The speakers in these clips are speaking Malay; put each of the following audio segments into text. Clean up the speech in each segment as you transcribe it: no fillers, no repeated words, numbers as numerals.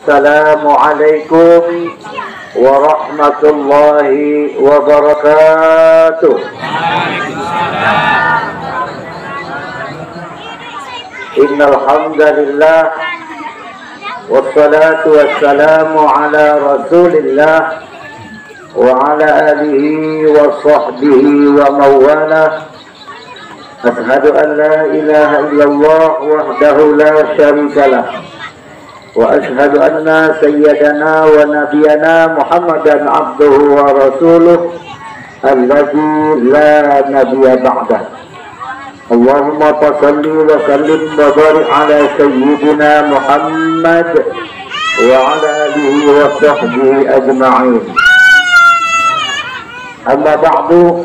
Assalamualaikum warahmatullahi wabarakatuh. Innal hamdalillah wassalatu wassalamu ala Rasulillah wa ala alihi wa sahbihi wa mawalah. Ashhadu an la ilaha illallah wahdahu la syarikalah wa ashhadu anna sayyidana wa nabiyana Muhammadan abduhu wa rasuluh alladzi la nabiyya ba'dah. Allahumma salli wa sallim wa barik ala sayyidina Muhammad wa ala alihi wa sahbihi ajma'in. Amma ba'du,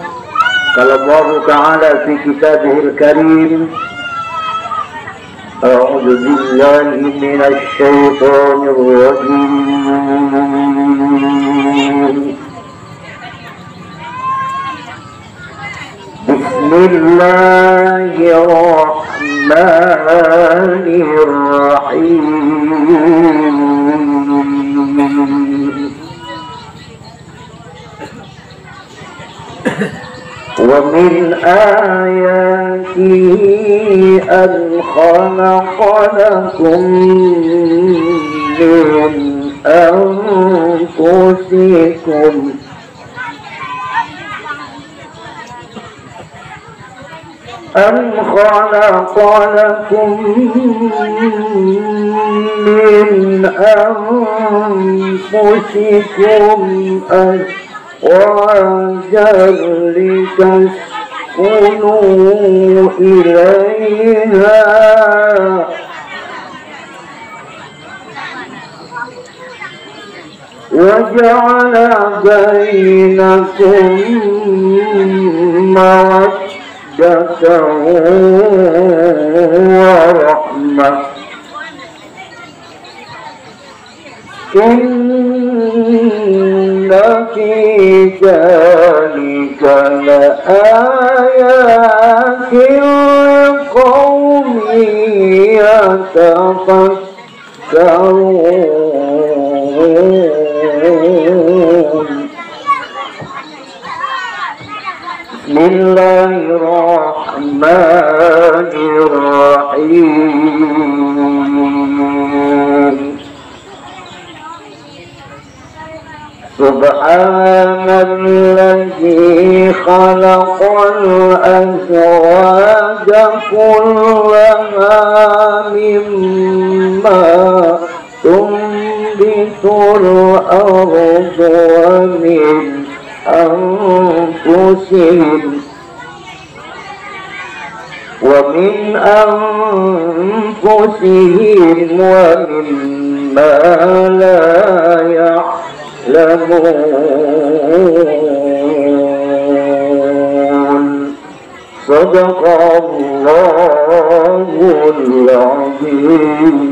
qala Allah ta'ala fi kitabihil karim, a'udzu billahi minasy syaithanir rajim. Bismillahirrahmanirrahim. Wa min ayatihi an khalaqalakum min anfusikum أزواجا لتسكنوا إليها وجعل بينكم مودة ورحمة إن في ذلك لآيات لقوم يتفكرون. Bismillahirrahmanirrahim. Subhanalladzi khalaqal azwaja kullaha mimma tumbitul ardu wa min anfusihim wa mimma la ya'lamun. Sadaqallahul azim.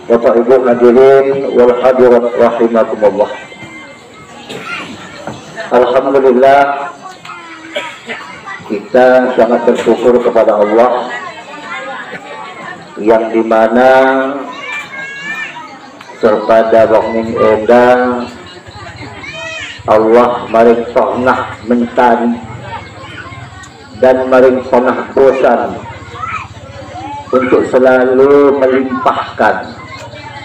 Bapak Ibu hadirin wal hadirat rahimakumullah. Alhamdulillah, kita sangat bersyukur kepada Allah yang dimana serta wong eda Allah maring sonah mentari dan maring sonah bosan untuk selalu melimpahkan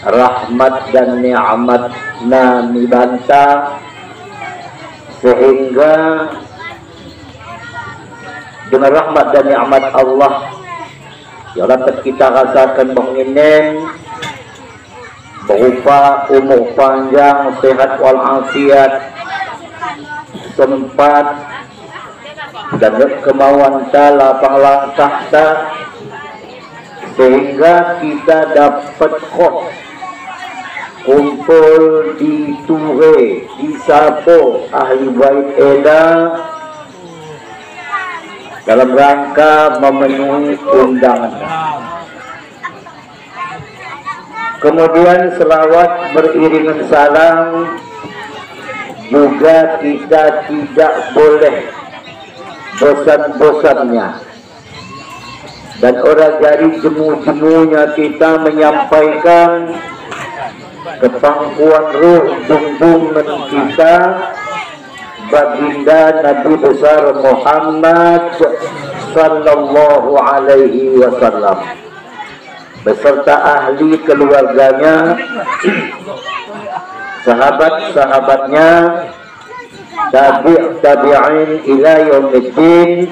rahmat dan nikmat nami banta, sehingga dengan rahmat dan nikmat Allah yang dapat kita rasakan menginen berupa umur panjang, sehat walafiat, sempat dan kemauan lapang langkah sehingga kita dapat kumpul di Ture, di Sapo, ahli bait eda dalam rangka memenuhi undangan. Kemudian selawat beriringan salam juga kita tidak boleh bosan-bosannya dan orang dari jemu-jemunya kita menyampaikan kepangkuan ruh junjungan kita baginda Nabi besar Muhammad sallallahu alaihi wasallam beserta ahli keluarganya, sahabat-sahabatnya, tabi'in ila yaumiddin.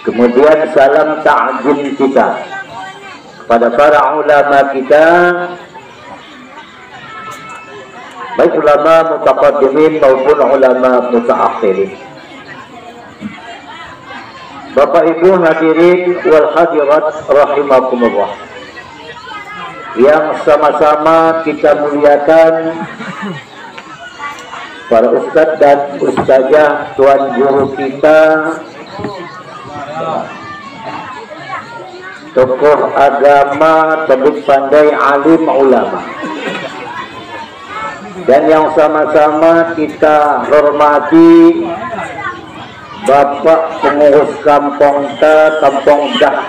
Kemudian salam ta'zim kita kepada para ulama kita, baik ulama mutaqaddimin maupun ulama mutaakhirin. Bapak Ibu hadirin wal hadirat rahimakumullah, yang sama-sama kita muliakan para ustadz dan ustazah, tuan guru kita, tokoh agama, tabib pandai, alim ulama, dan yang sama-sama kita hormati Bapak pengurus kampung Kampung Dah,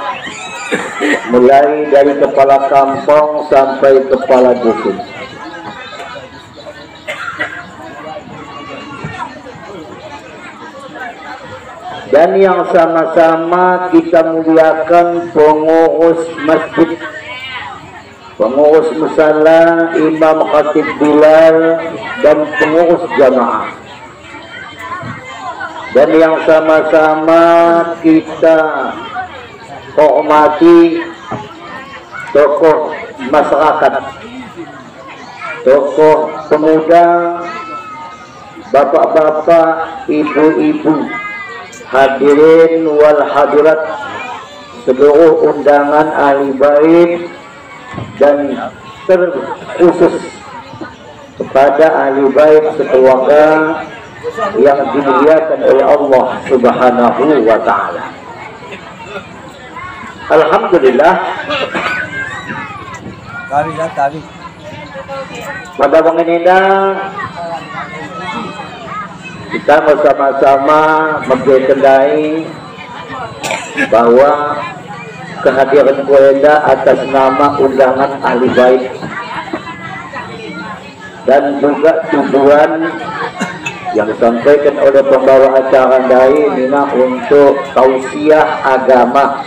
mulai dari kepala kampung sampai kepala dusun. Dan yang sama-sama kita muliakan pengurus masjid, pengurus musala, imam khatib bilal, dan pengurus jamaah. Dan yang sama-sama kita hormati tokoh masyarakat, tokoh pemuda, bapak-bapak, ibu-ibu, hadirin wal hadirat, seluruh undangan ahli bait, dan terkhusus kepada ahli bait sekeluarga yang dimuliakan oleh Allah Subhanahu wa ta'ala. Alhamdulillah, pada pengenida kita bersama-sama mengendai bahwa kehadiran Kuenda atas nama undangan ahli bait dan juga tujuan yang disampaikan oleh pembawa acara dai Mina untuk tausiah agama.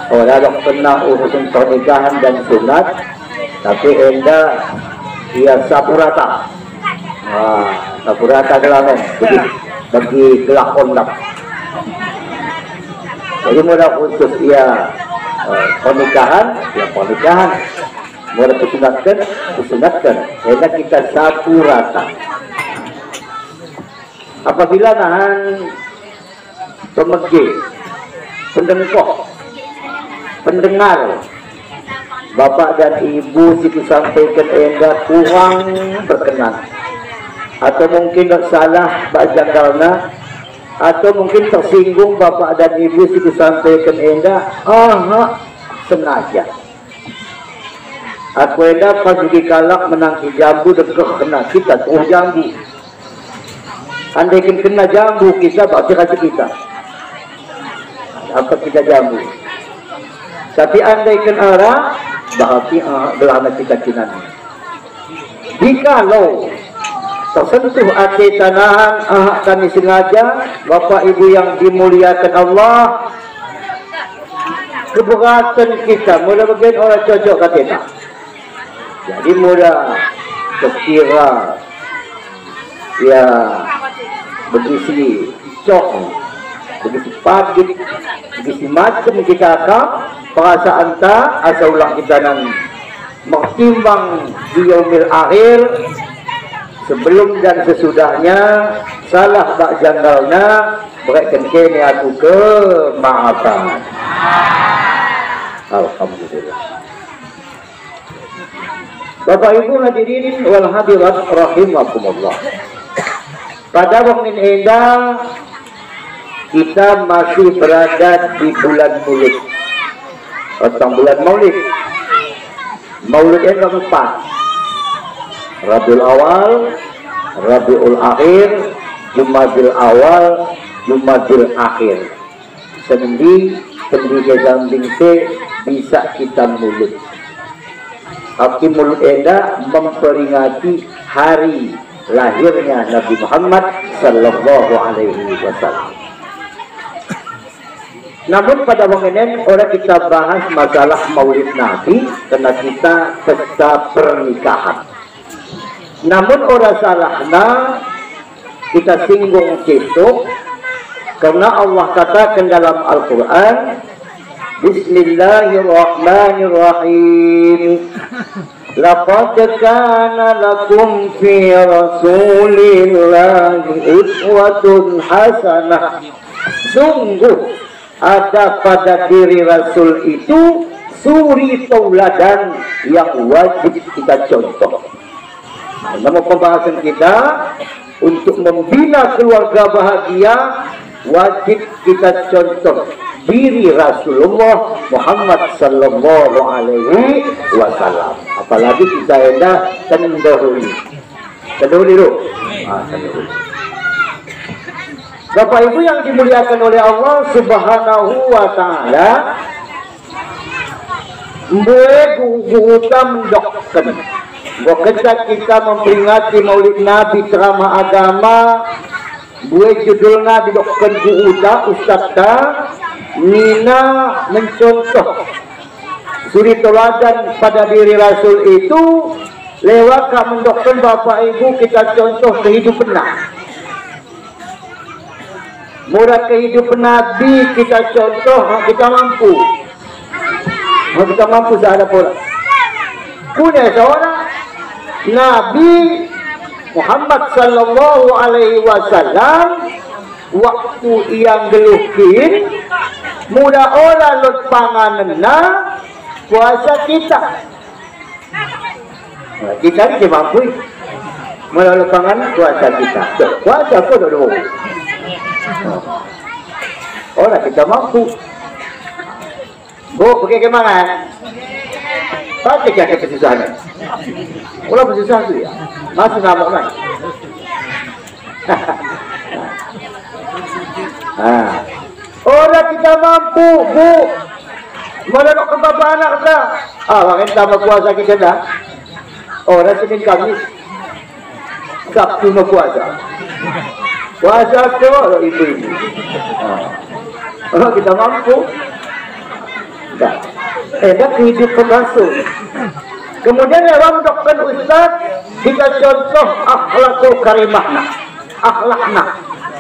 Orang pernah urusan pernikahan dan sunat, tapi enda ia sapurata. Sapurata gelangan bagi gelak kondak. Jadi mudah khusus ia pernikahan, ya pernikahan. Mudah disunatkan. Enda kita sapurata. Apabila nahan pemegih, pendengkok, pendengar, bapak dan ibu situ sampaikan enda kurang berkenan, atau mungkin salah bajanggalna, atau mungkin tersinggung bapak dan ibu situ sampaikan enda sengaja. Aku enda pas dikalak menangki jambu dekeh kena kita terus jambu. Andai kena jambu kita, pasti kasih kita. Apa kita jambu? Tapi andai kena arah, berarti belakang kita kinan. Jikalau tersentuh hati tanahan, kami sengaja, Bapak Ibu yang dimuliakan Allah, keberatan kita, mula bagian orang cocok kat kita. Jadi mudah terkira, ya, berisi cok, berisi pagit, berisi macam kita akan perasaan tak asal ulang kita nan mengtimbang di yaumil akhir, sebelum dan sesudahnya salah bak janggalna berikan kini aku kemaafan. Alhamdulillah. Bapak Ibu hadirin wal hadirat rahimakumullah. Pada waktu ini kita masih berada di bulan Maulid, tentang bulan Maulid. Maulid yang keempat, Rabiul Awal, Rabiul Akhir, Jumadil Awal, Jumadil Akhir. Sendi pendidikan samping bisa kita mulut. Tapi mulut enda memperingati hari lahirnya Nabi Muhammad Sallallahu Alaihi Wasallam. Namun pada mengenai orang kita bahas masalah Maulid Nabi karena kita pesta pernikahan. Namun orang salahna kita singgung situ karena Allah katakan dalam Al-Quran, Bismillahirrahmanirrahim. Laqad kana lakum fi Rasulillahi uswatun hasanah. Sungguh ada pada diri Rasul itu suri tauladan yang wajib kita contoh. Dalam pembahasan kita untuk membina keluarga bahagia wajib kita contoh diri Rasulullah Muhammad Sallallahu Alaihi Wasallam. Apalagi kita hendak tendahulu. Bapak Ibu yang dimuliakan oleh Allah Subhanahu wa Ta'ala, mbue guguta mendokken. Ketika kita memperingati Maulid Nabi ceramah agama, mbue judulnya didokken guguta ustadta Nina mencontoh suri teladan pada diri Rasul itu lewat mendokken Bapak Ibu kita contoh kehidupan murah kehidupan Nabi kita contoh, kita mampu seada pula punya seorang Nabi Muhammad Sallallahu Alaihi Wasallam waktu yang geluhin muda olah lot panganena puasa kita kita ini mampu melalui panganan puasa kita puasa pun dulu. Orang kita mampu. Bu, pergi ke mana? Pasti kita kesusahan. Kalau kesusahan tu ya, masih ngamuk kan? Orang kita mampu, Bu. Menolak ke bapak anak kita. Makin tambah puasa kita dah. Orang Senin Kamis, Sabtu mau puasa. Puasa tu ibu-ibu. Kalau kita mampu, dah. Dah kehidupan Rasul. Kemudian lewat dokter Ustaz, kita contoh akhlakul karimahna, akhlakna.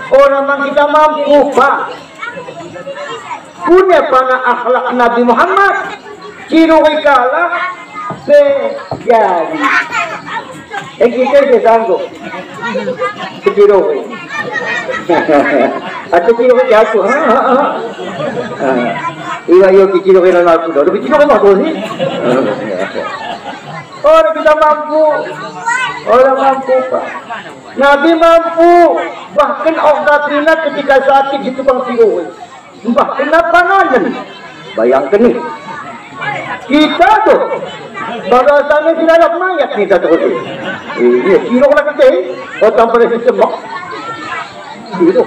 Orang yang kita mampu Pak, punya pana akhlak Nabi Muhammad, ciroi kalah sejari. Kita je sanggup. Ciroi. Atau ciroi jatuh. Iwa yo ciroi dalam aku dah. Tapi ciroi apa sih? Orang kita mampu. Orang mampu Pak. Nabi mampu. Bahkan Katrina ketika sakit di tukang ciroi. Bahkan panganan. Bayangkan nih. Kita tuh bahasanya tidak ada mayat kita terus. Iya, kilo lah kita. Orang pada sistem. Itu.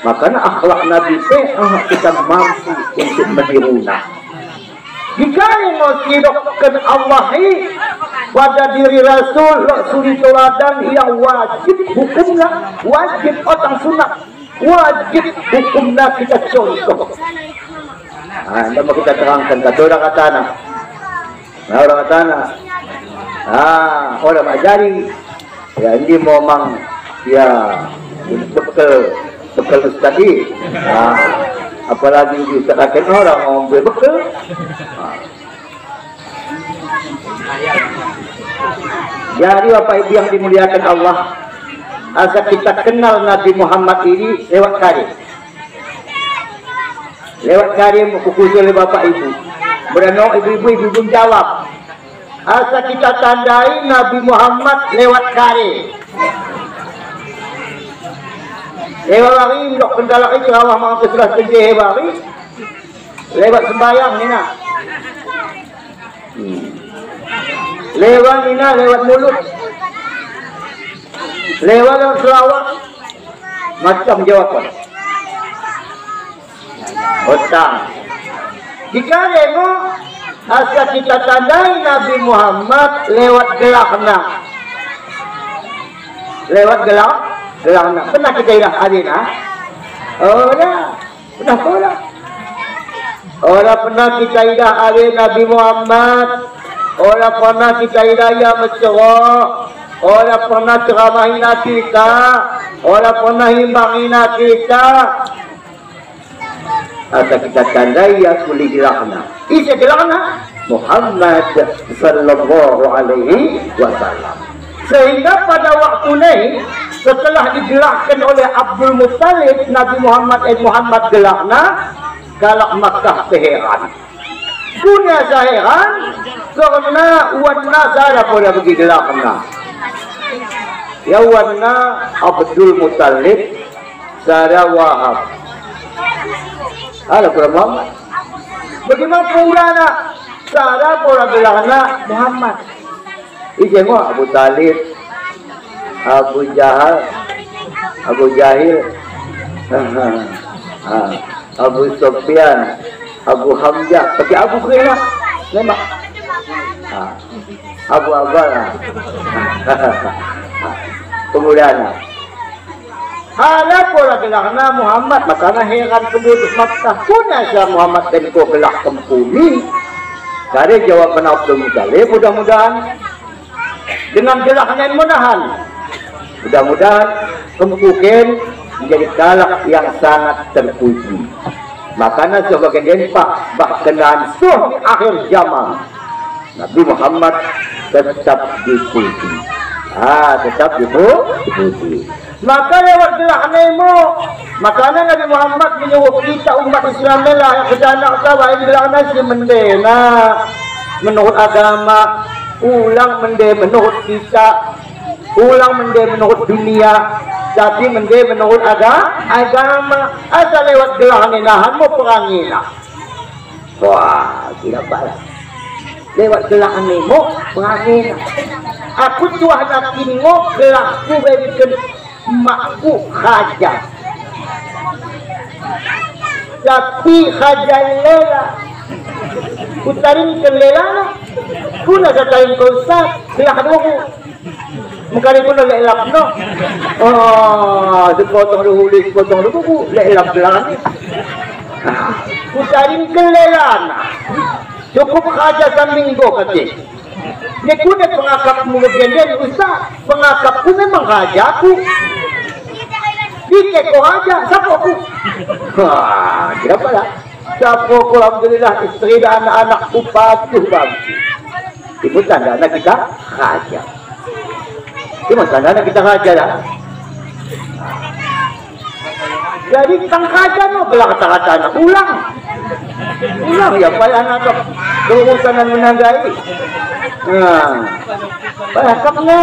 Makanya akhlak Nabi kita mampu untuk meniruna. Jika yang mau tidakkan Allah pada diri Rasul, suri teladan yang wajib hukumnya, wajib otang sunat, wajib hukumnya kita contoh. Anda mau kita terangkan kata orang katana. Orang katana. Orang ajari. Ya ini memang ya bekal tadi. Apalagi dikatakan orang mau bekal. Jadi Bapak Ibu yang dimuliakan Allah, asal kita kenal Nabi Muhammad ini lewat karya. Lewat karya kukusul oleh Bapak Ibu. Berenang ibu-ibu belum jawab. Asal kita tandai Nabi Muhammad lewat karya. Lewat hari dok kendala itu Allah maha kesudah kerja hari. Lewat sembahyang ni nak. Lewat Nina, lewat mulut, lewat selawat, macam jawapan. Hutang. Jika mo asa kita tandai Nabi Muhammad lewat gelakna. Lewat gelakna. Pernah kita ilah adin ha? Oh ya, pernah pula. Orang pernah kita ilah adin Nabi Muhammad. Orang pernah kita ilah ya mencerah. Orang pernah ceramahin kita. Orang pernah himbangin kita. Asa kita tandai ya kuli gelakna. Isa gelakna Muhammad sallallahu alaihi wasallam. Sehingga pada waktu ini setelah digelakkan oleh Abdul Muttalib, Nabi Muhammad gelakna kalak Makkah heran. Punya heran karena warna saya pada begitu gelakna. Ya warna Abdul Muttalib Sarah Wahab. Ada pula Muhammad. Bagaimana pula nak Sarah pula gelakna Muhammad. Ije mo Abu Talib, Abu Jahil, Abu Sufyan, Abu Hamzah, pakai Abu kena, memang. Abu Abal. Kemudian ada pula gelakna Muhammad, makanya heran penduduk Makkah punya siya Muhammad dan ko gelak kempuni. Kali jawaban Abdul Muttalib, mudah-mudahan dengan gelaknya mudahan, mudah-mudahan kemungkinan menjadi galak yang sangat terpuji. Makanya sebagian pak bahkan suh di akhir zaman Nabi Muhammad tetap dipuji. Tetap dipuji. Maka lewat gelaknya makanya Nabi Muhammad menyuruh kita umat Islam lah yang kedanak sawah yang gelaknya si mendena menurut agama. Ulang mende menurut kita, ulang mende menurut dunia, tapi mende menurut agama. Asal lewat gelang ninahan mo perangina. Wah, tidak balas. Lewat gelang mo perangina. Aku tuah nakin mo gelangku berikan makku khajat. Tapi khajat lela. Putarin ke lela. Kuna sa tayong kausap, bilakad mo ko. Mukari ko na lailap, no? Dukotong luhuli, dukotong luhuli ko, lailap lang. Putarin kelelana. Cukup kaja sa minggo kasi. Hindi ko na pangakap mo magyanyan, usa. Pangakap ko memang kaja ko. Dike ko kaja, sapo ko. Kira pala. Sapo ko, alhamdulillah, istri na anak-anak upat, bangsi. Ibu tanda anak kita raja. Ibu tanda anak kita raja lah. Jadi tang raja no belak kata-kata anak ulang ya payah anak kerusakan menanggai. Payah kapnya.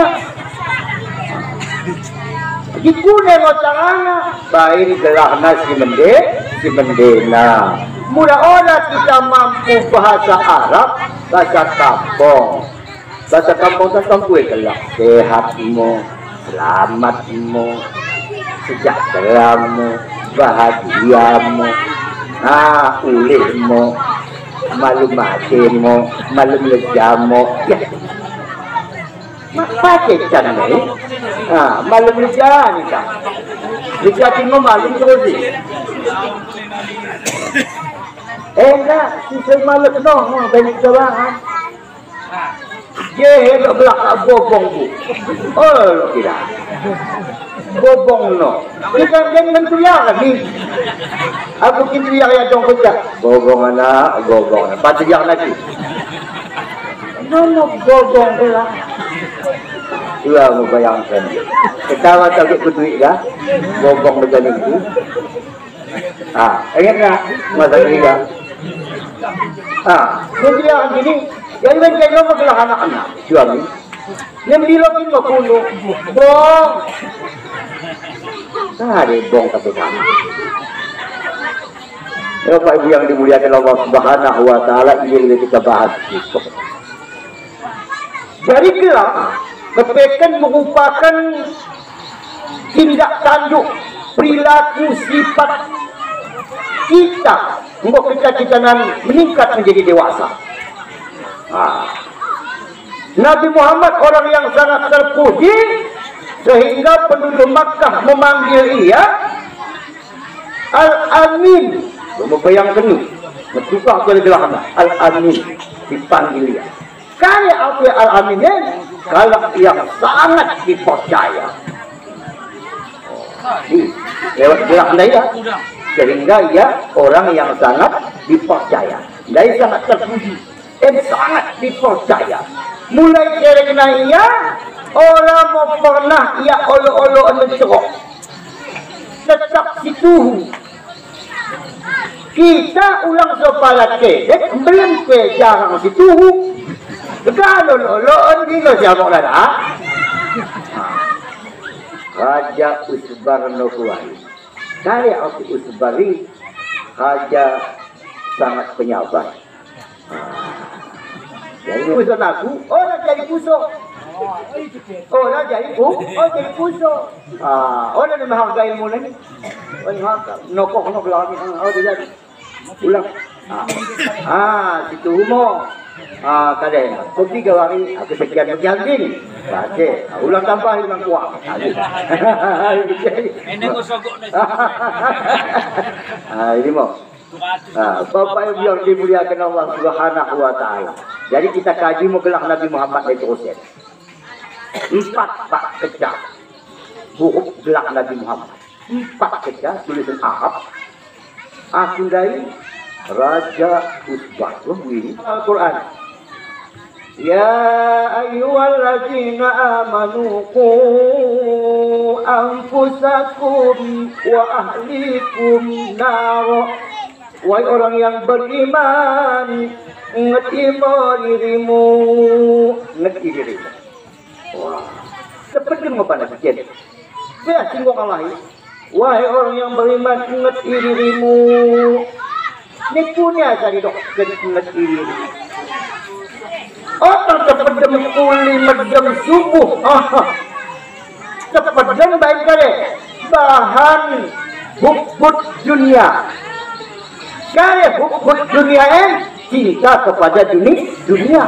Gitu nengok tangannya. Baik gelakna si mendena. Mula-mula kita mampu bahasa Arab, bahasa kampung. Bahasa kampung itu kelak sehatmu, selamatmu, sejahteramu, bahagiamu, ulihmu, malum hatimu, malum lejamu. Ya. Pakai cara ni, malum leja ni kan. Lejamu malum terus. Enggak, sisa malas no, banyak cabaran. Dia nak belakang bobong bu. Oh, tidak. Bobong no. Kita jangan teriak ni. Aku kita teriak ya dong kerja. Bobong anak, bobong. Pasti teriak lagi. Mana bobong lah. Ia membayangkan. Ketawa tak duit dah. Bobong macam itu. Ingat tak masa ketiga? Kemudian gini, yang lain kayak apa kelah anak-anak suami, yang dilokin makulo, bong, ada bong tapi kan. Bapak Ibu yang dimuliakan Allah Subhanahu Wa Taala, ini kita bahas. Dari gelak, kepekan merupakan tindak tanduk perilaku sifat kita Mbok kita meningkat menjadi dewasa. Nabi Muhammad orang yang sangat terpuji sehingga penduduk Makkah memanggil ia Al-Amin. Membayangkan ini, bertukar gelar Al-Amin dipanggil dia. Kali apa Al-Amin kalau yang sangat dipercaya. Lewat gelar dia, sehingga ia orang yang sangat dipercaya. Dia sangat terpuji, sangat dipercaya. Mulai kerana ia orang mau pernah ia olo-olo mencerok. Tetap situ. Kita ulang sopala kedek, belum ke jarang situ. Kalau olo-olo ini siapa lada? Raja Usbarnokuai. Dari Abu Usbari, Raja sangat penyabar. Jadi pusat aku, orang jadi pusat. Orang jadi pusat. Orang yang menghargai ilmu ini, nokok lagi. Tidak. Ulang. Situ umur. Kadang, kopi gawari, aku sekian ini. Baca, ulang tambah ulang kuat. Ini kosogok ini mau. Bapak Ibu yang dimuliakan Allah Subhanahu wa Ta'ala. Jadi kita kaji mugelah Nabi Muhammad itu terusin. 4 pak kecah huruf gelah Nabi Muhammad. 4 kecah tulisan Arab. Aku dari Raja Usbah. Ini Al-Quran. Ya ayyuhalladzina amanu qu anfusakum wa ahlikum nar. Wahai orang yang beriman, ngetimo dirimu, ngeti dirimu. Wah, seperti apa nak jadi? Saya singgung Allah. Wahai orang yang beriman, ngeti dirimu. Ini punya cari dok, jadi ngeti dirimu. Orang sepedem kuli medem subuh. Sepedem baik kali. Bahan bukbut dunia. Kali bukbut dunia cinta kepada dunia.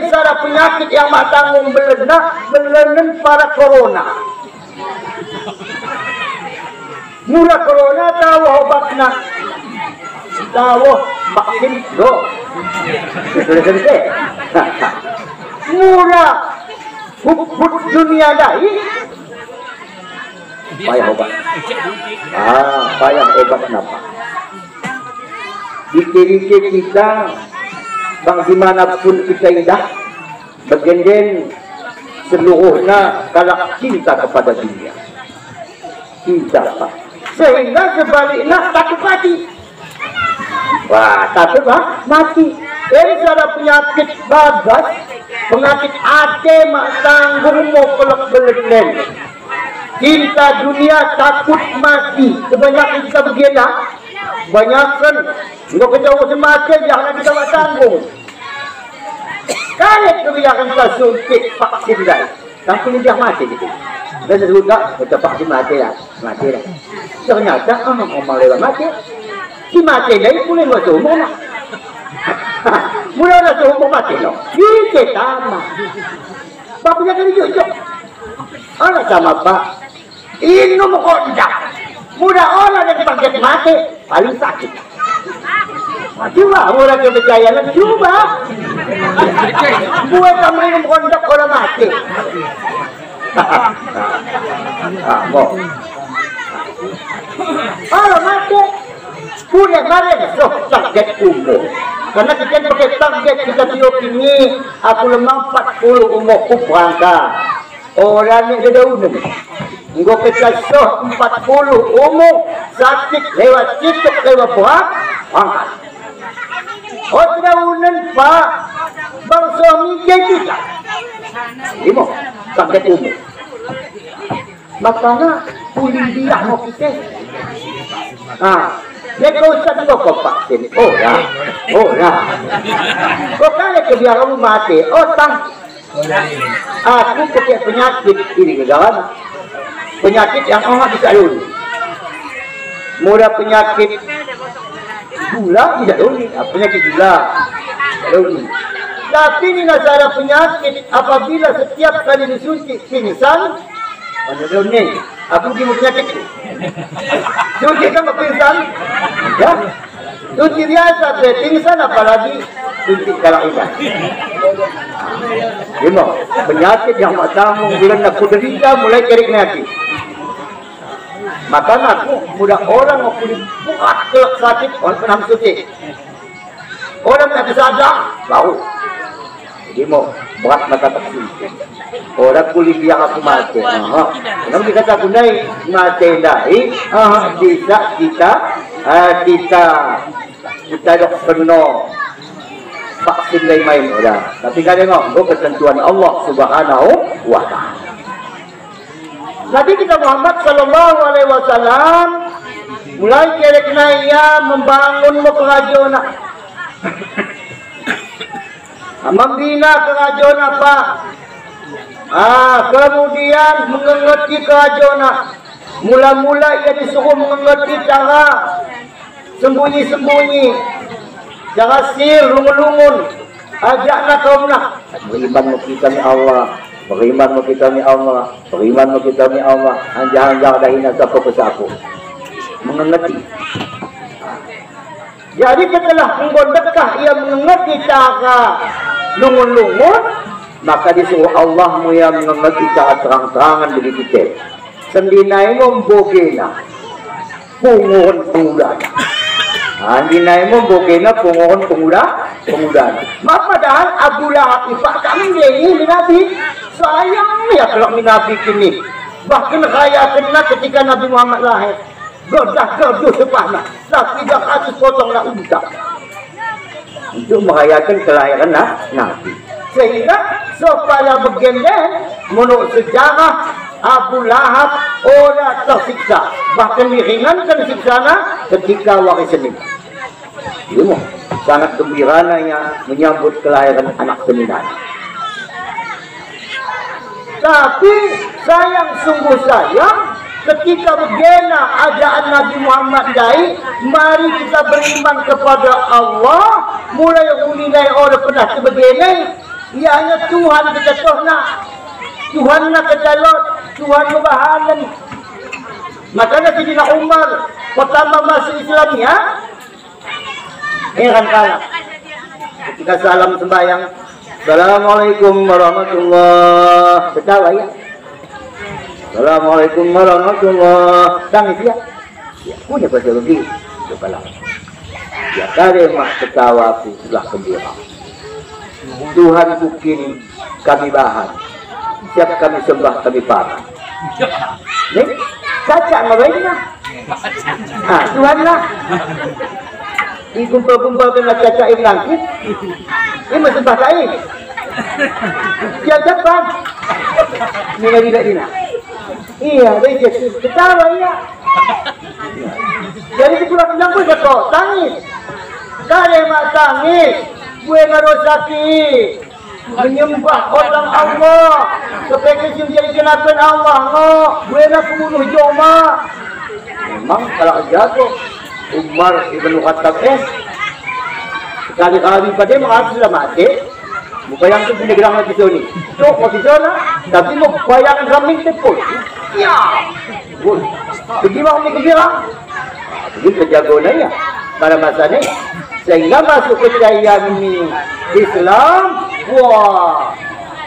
Salah penyakit yang matanggung belenen para corona. Murah corona tahu obatnya. Tahu vaksin do. Murah bukbut dunia dai. Payah obat. Payah obat kenapa? Dikiri kita bagaimanapun kita indah begenden seluruhnya kalau cinta kepada dunia cinta Pak. Sehingga sebaliknya takut mati. Wah, takut mati. Ini salah penyakit bagas, penyakit ate mak tanggung mau pelak belenden. Cinta dunia takut mati. Kebanyakan kita begini. Banyakkan kalau kita usah mati jangan kita tanggung. Kalau kebijakan kita suntik vaksin dah, tapi ini dah mati gitu. Dan juga kita vaksin mati lah. Ternyata orang lewat mati, si mati dah boleh masuk umur lah. Mulai masuk umur mati loh. Ini sama. Bapaknya kan jujur. Orang sama pak. Ini nomor kondak. Mudah orang yang dipanggil mati paling sakit. Coba orang kepercayaan, coba. Buat kamu yang kontak orang mati. Mau. Orang mati, punya kalian target umur. Karena kita pakai target kita tiup ini, aku lemah 40 umurku berangkat. Orang yang dedaunan. Enggak kita 40 umur sakit lewat situ lewat berat angkat. Dedaunan Pak bangsa mikir kita. Lima sakit umur. Makanya pulih dia mau kita. Mereka usah juga kau vaksin. Oh ya. Kau kali kebiaranmu mati. Aku pakai penyakit ini negara. Penyakit yang orang bisa lulu. Mudah penyakit Gula tidak doni, penyakit gula. Doni. Tapi ini nasara penyakit apabila setiap kali disuntik pingsan, mana doni? Aku di penyakit. Suntik kan pingsan, ya? Suntik biasa, pingsan apalagi suntik kalainan. Lima, penyakit yang matamu bila nak kuderita mulai kerik penyakit. Maka aku mudah orang aku dibuat kelak sakit orang pernah suntik. Orang tak sadar, bau. Jadi mau berat mata tersuntik. Orang kulit dia aku mati. Kenapa dikata aku naik mati naik? Bisa kita dah penuh vaksin lain main orang. Tapi kan tengok, itu ketentuan Allah Subhanahu wa Ta'ala. Nabi kita Muhammad Sallallahu Alaihi Wasallam mulai kira-kira ia membangun kerajaan, membina kerajaan apa? Kemudian mengerti kerajaan. Mula-mula ia disuruh mengerti cara sembunyi-sembunyi, cara sir, lungun-lungun. Ajaklah kaumlah beriman kita ni Allah. Beriman kita ni Allah, beriman kita ni Allah. Anjang-anjang dah hina siapa-siapa. Mengerti. Jadi setelah menggodekah ia mengerti cara lungun-lungun, maka disuruh Allah yang mengerti cara terang-terangan bagi kita. Sendinai membogena punguhun pengudan. Sendinai membogena punguhun pengudan. Padahal Abu Lahab ipak kami ini Nabi. Sayang ya kalau Nabi kini. Bahkan raya kena ketika Nabi Muhammad lahir. Gerdah sepahna. Tapi 300 potonglah unta. Untuk merayakan kelahiran Nabi. Sehingga supaya bergendeng menurut sejarah Abu Lahab orang tersiksa. Bahkan diringankan siksana ketika waris Senin. Ilmu sangat gembiranya menyambut kelahiran anak Senin. Tapi sayang sungguh sayang ketika bergena ajaan Nabi Muhammad dai, mari kita beriman kepada Allah. Mulai ulinai orang pernah sebegini, ia hanya Tuhan kejatuhna, Tuhan nak kejalot, Tuhan kebahalan. Makanya Sayyidina Umar pertama masuk Islam ya, heran kalah ketika salam sembahyang, Assalamualaikum warahmatullahi wabarakatuh. Ya. Assalamualaikum warahmatullahi wabarakatuh. Ya, punya psikologi. Cobalah. Ya, dari mak ketawa aku sudah gembira. Tuhan bikin kami bahan. Siap kami sembah kami parah. Nih, caca ngapainnya? Tuhanlah. Dikumpul-kumpulkanlah caca yang langit. Ini masih bahasa ini. Siap depan. Ini tidak dina. Iya, dia ketawa iya. Jadi sepulang menyambut kok tangis. Kare mak tangis. Gue ngerosaki. Menyembah orang Allah. Kepeknya jadi kenakan Allah. Gue nak pembunuh joma. Memang kalau jatuh Umar Ibn Khattab sekali-kali pada mengharus sudah mati. Bayang tu punya gerang lagi ni. Tu mau sana, tapi mau bayang raming tepul. Ya, bul. Pergi mau ni gerang. Pergi kejagoan ya. Pada masa ni, sehingga masuk kepercayaan ini Islam. Wah,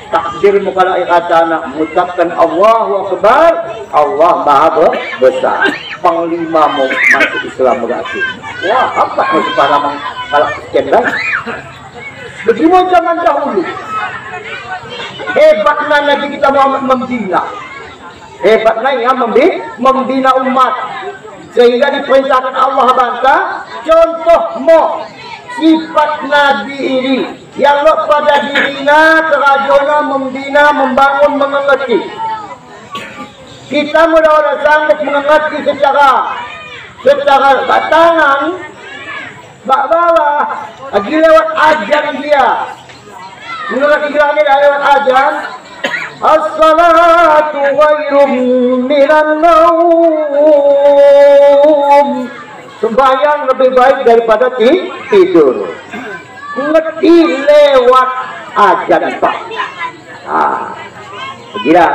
takdir mukalla ikatana mengucapkan Allahu Akbar. Allah Maha Besar. Panglima mau masuk Islam berarti. Wah, apa masuk parlamang kalau sekian lagi? Bagaimana zaman dahulu? Hebatnya Nabi kita Muhammad membina. Hebatnya ya membina umat. Sehingga diperintahkan Allah bantah. Contoh mo sifat Nabi ini. Yang pada dirinya kerajaan membina, membangun, mengerti. Kita mudah-mudahan sanggup mengerti secara batangan. Bawah lagi lewat ajan dia. Menurut bilangnya lewat ajan. As-salatu khairum minan naum. Sembahyang lebih baik daripada tidur. Ngerti lewat ajan Pak. Begila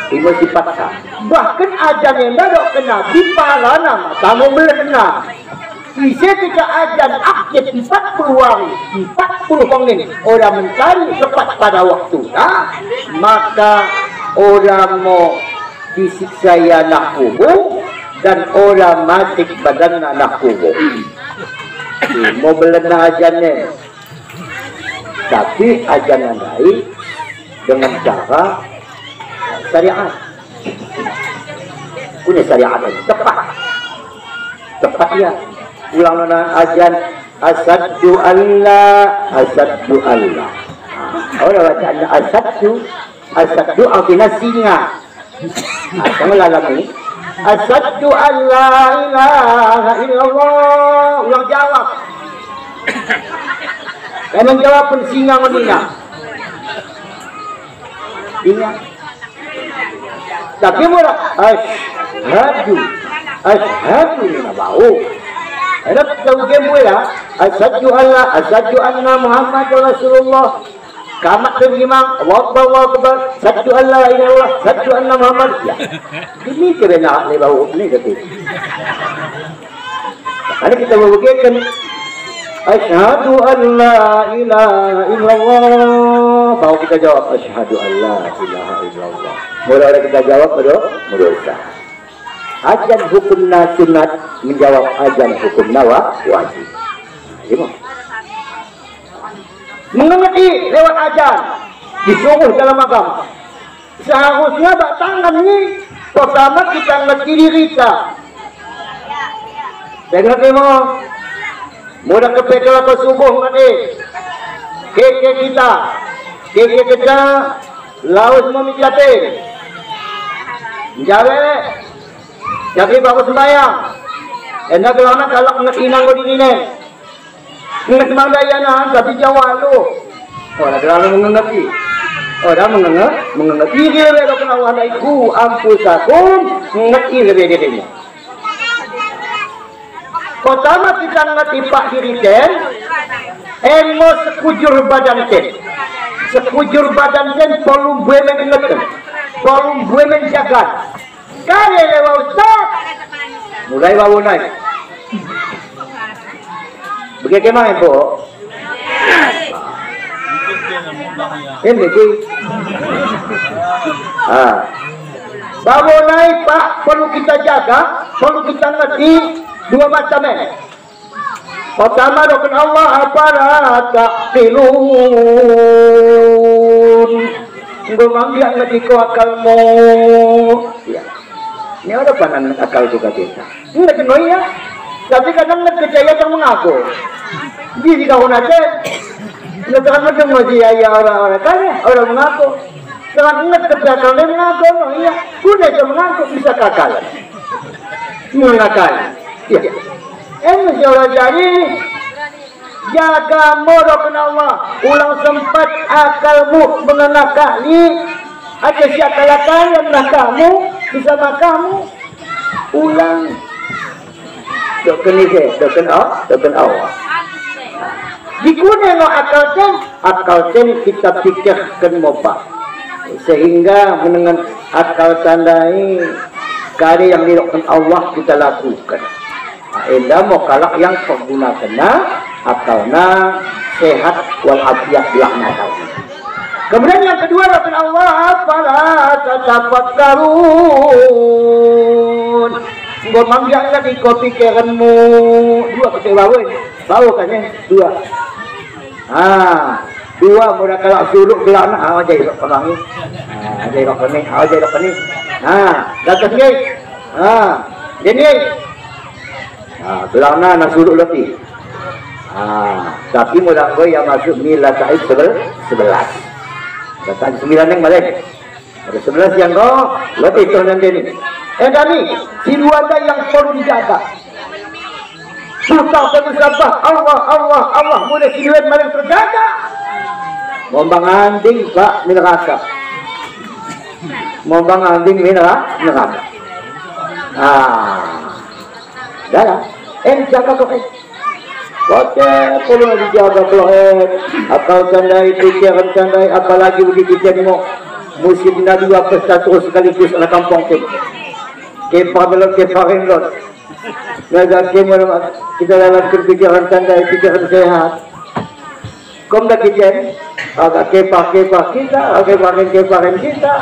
ini sifatnya. Bahkan ajan yang ada kena di para nama kamu melena. Bisa ketika ajan akhir 40 hari 40 menit orang mencari tepat pada waktu, maka orang mau disiksa ya nak kubur dan orang mati badan nak kubur. Mau belena ajannya, tapi ajan yang baik dengan cara syariat. Punya syariat ini tepat ya. Ulang nona ajan asaddu Allah. Orang baca asaddu artinya singa. Kamu lalami asaddu Allah ilaha illallah. Ulang jawab. Kamu jawab pun singa menina. Singa. Tapi mula asyhadu lima bau. Ada tahu ya, asyhadu alla asyhadu anna Muhammad Rasulullah. Kamat terima wallahu akbar, asyhadu alla ilaha illallah, asyhadu anna Muhammad. Ya. Ini kena le bau ni kata. Kalau kita membukakan asyhadu alla ilaha illallah, baru kita jawab asyhadu alla ilaha illallah. Mula kita jawab berdosa. Ajan hukum sunat menjawab ajan hukum wajib. Mengerti lewat ajan disuruh dalam agama. Seharusnya tangan ini pertama kita ngerti diri kita. Saya ngerti mau mudah kepekala ke subuh ngerti. Keke kita laut memikati. Jalan. Jadi bagus sembahyang. Enak kelana kalau nget inang ko dininen. Nget mandayana tapi Jawa lu. Ora kelana mengerti. Ora mengerti diri lo kenal alaiku ampusakum ngerti diri. Pertama kita ngerti pak diri ten. Emo sekujur badan ten. Sekujur badan ten perlu buat mengerti. Perlu buat menjaga. Kali lewat Ustaz mulai bawa naik bagaimana itu ini bawa naik Pak perlu kita jaga perlu kita ngerti dua macam ini. Pertama doa Allah apara taqilun ngomong ngerti ko akalmu ya. Ini ada panan akal juga kita. Enggak kenal ya. Tapi kadang nggak percaya yang mengaku. Jadi kau nanti nggak tahu macam masih ya orang-orang kaya orang mengaku. Jangan nggak percaya kalau dia mengaku, iya. Kuda yang mengaku bisa kakal. Mengakal. Ya. Masih orang jadi jaga modok Allah. Ulang sempat akalmu mengakali. Ada siapa yang kamu bersama kamu ulang doken Allah digunakan akal ten kita pikirkan mopa sehingga mendengar akal tandai karya yang dilakukan Allah kita lakukan. Enda mau kalak yang menggunakannya akalna sehat walafiat laknat. Kemudian yang kedua kata Allah fala tatafakkarun. Engko manggil lagi kau pikiranmu dua kecewain. Tahu kan ya? Dua. Dua mudah kalau suruh gelana aja irok pelangi. Aja irok pening. Datang ni. Jadi gelana nak suruh lagi. Tapi mudah kau yang masuk nilai taib 11. Datang 9 yang balik. Ada 11 yang kau lebih itu nanti ini. Kami si dua yang perlu dijaga. Susah bersabar. Allah mulai si dua malam terjaga. Mombang anding Pak neraka. Mombang anding neraka. Dah. jaga kau. Oke, perlu dijaga kau. Akal candai, pikiran candai, apalagi begitu jadimu musim nadi apa satu sekaligus anak kampung kepa belok kepa rengot. Naga kemana kita dalam pikiran candai, pikiran sehat. Kom dah kijen, agak kepa kita, agak pakai kepa kita.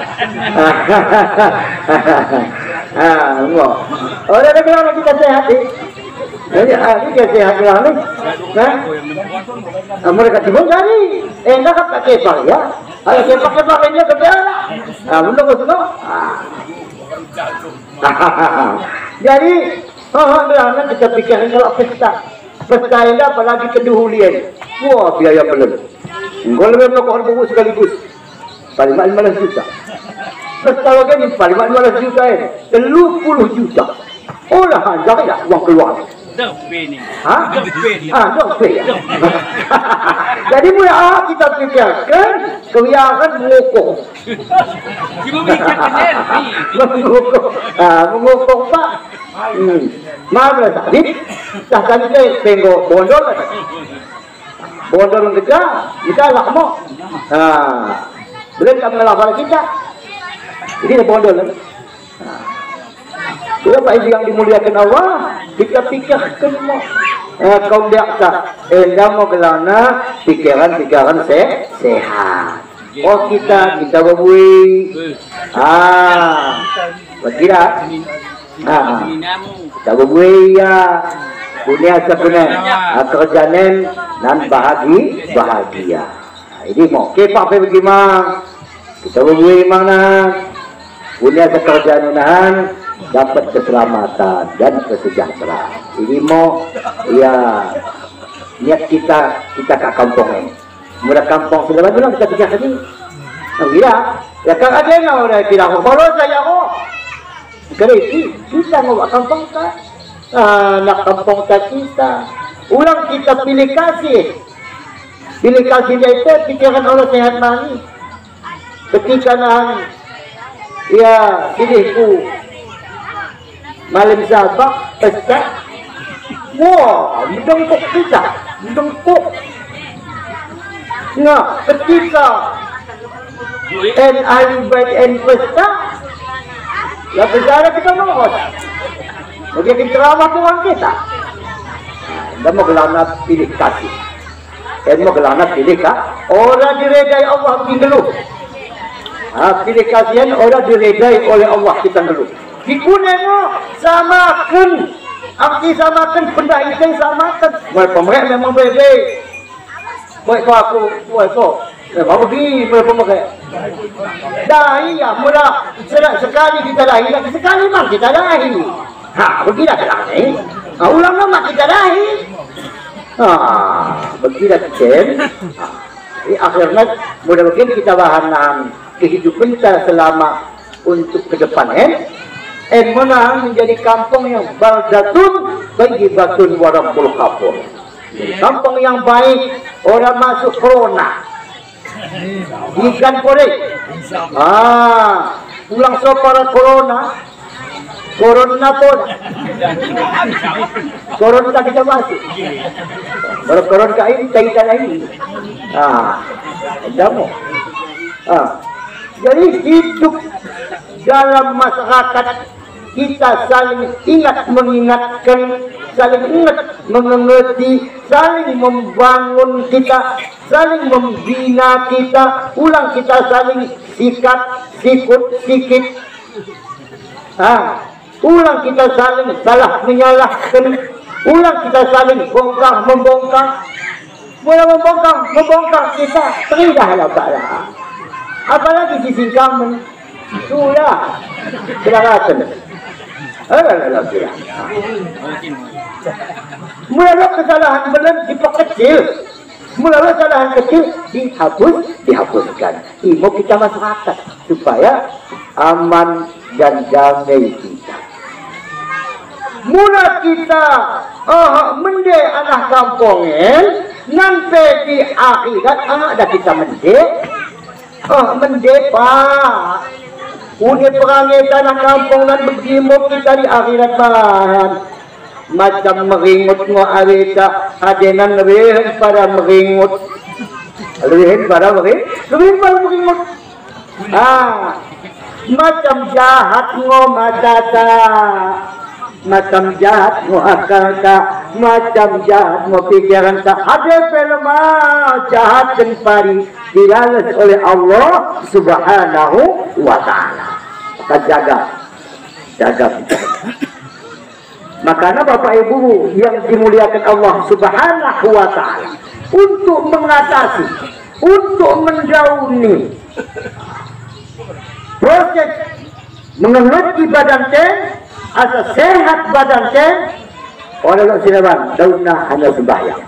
Mau. Orang ada kalau kita sehat ni. Jadi kita sehat lah ni. Mereka cuma cari. Nak apa kepa ya? Ada kepa ini kebiasa. Belum betul. Jadi, orang kita fikir kalau pesta ini apalagi keduhulian. Wah, biaya belum. Kalau lebih melakukan buku sekaligus, paling 15 juta. Pesta lagi ni paling 15 juta ini, 30 juta. Olah, jangan ya uang keluar. Jadi mulai kita fikirkan kebiasaan mengukuk. Mengukuk pak. Mana tadi? Dah tadi saya tengok bondol. Bondol kita lah mau. Belum kami melapar kita. Ini bondol. Itu apa yang dimuliakan Allah? Kita pikirkan semua. Kau biasa, mau kelana pikiran sehat. Oh kita berbui. Berkira. Kita berbui ya. Punya sepenuh kerjaan dan bahagia. Ini mau kepak bagaimana? Kita berbui mana? Punya kerjaan dapat keselamatan dan kesejahteraan. Ini mau ya niat kita ke kampung ini. Mula kampung sudah bilang kita pikir tadi. Kira ya kan ada yang orang kira kalau saya kereti kita mau kampung tak. Nak kampung tak kita. Ulang kita pilih kasih dia itu pikiran Allah sehat mani. Ketika ya pilihku malam sabak pesta. Wah, mendengkuk kita, mendengkuk. Nah, ketika ahli bait pesta, ya berjalan kita mohon. Bagaimana ceramah Tuhan kita? Dan mau gelana pilih kasih. Mau gelana pilih orang diredai Allah bikin dulu. Pilih kasihan orang diredai oleh Allah kita dulu. Dikunengo samakan, arti samakan benda itu samakan. Mereka memang beda. Mereka aku, mereka pergi, mereka pakai. Dahi ya, mula sekali kita dahi, sekali mak kita dahi. Begitu dah ni. Ulang nama kita dahi. Begitu kecil. Akhirnya mudah-mudahan kita bahan kehidupan kita selama untuk ke depan menang menjadi kampung yang baldatun bayyibatun wa rabbul ghafur. Kampung yang baik, orang masuk corona. Ikan pore. Pulang sopara corona pun. Corona kita masuk. Baru corona kain kita ini. Jamu. Jadi hidup dalam masyarakat kita saling ingat mengingatkan, saling ingat mengerti, saling membangun kita, saling membina kita, ulang kita saling sikut, ulang kita saling salah menyalahkan, ulang kita saling membongkar, mulai membongkar kita teridah lah. Apalagi disingkaman, sudah kelihatan. Mula kesalahan belum diperkecil, mula kesalahan kecil dihapuskan. Ilmu kita masyarakat supaya aman dan damai kita. Mula kita mende anak kampungin, nanti di akhirat ada kita mende pak. Udah perangai tanah kampung dan berjimuk kita di akhirat bahan. macam meringut mo arita adenan rehin para meringut rehin para meringut macam jahat ngo matata macam jahat mo akal ka macam jahat mo pikiran ka ada pelma jahat dan pari dilalas oleh Allah Subhanahu wa ta'ala. Maka jaga makanya Bapak Ibu yang dimuliakan Allah Subhanahu wa ta'ala untuk mengatasi, untuk mendauni proses mengerti badan ten asa sehat badan ten orang sinaban daunnya hanya sembahyang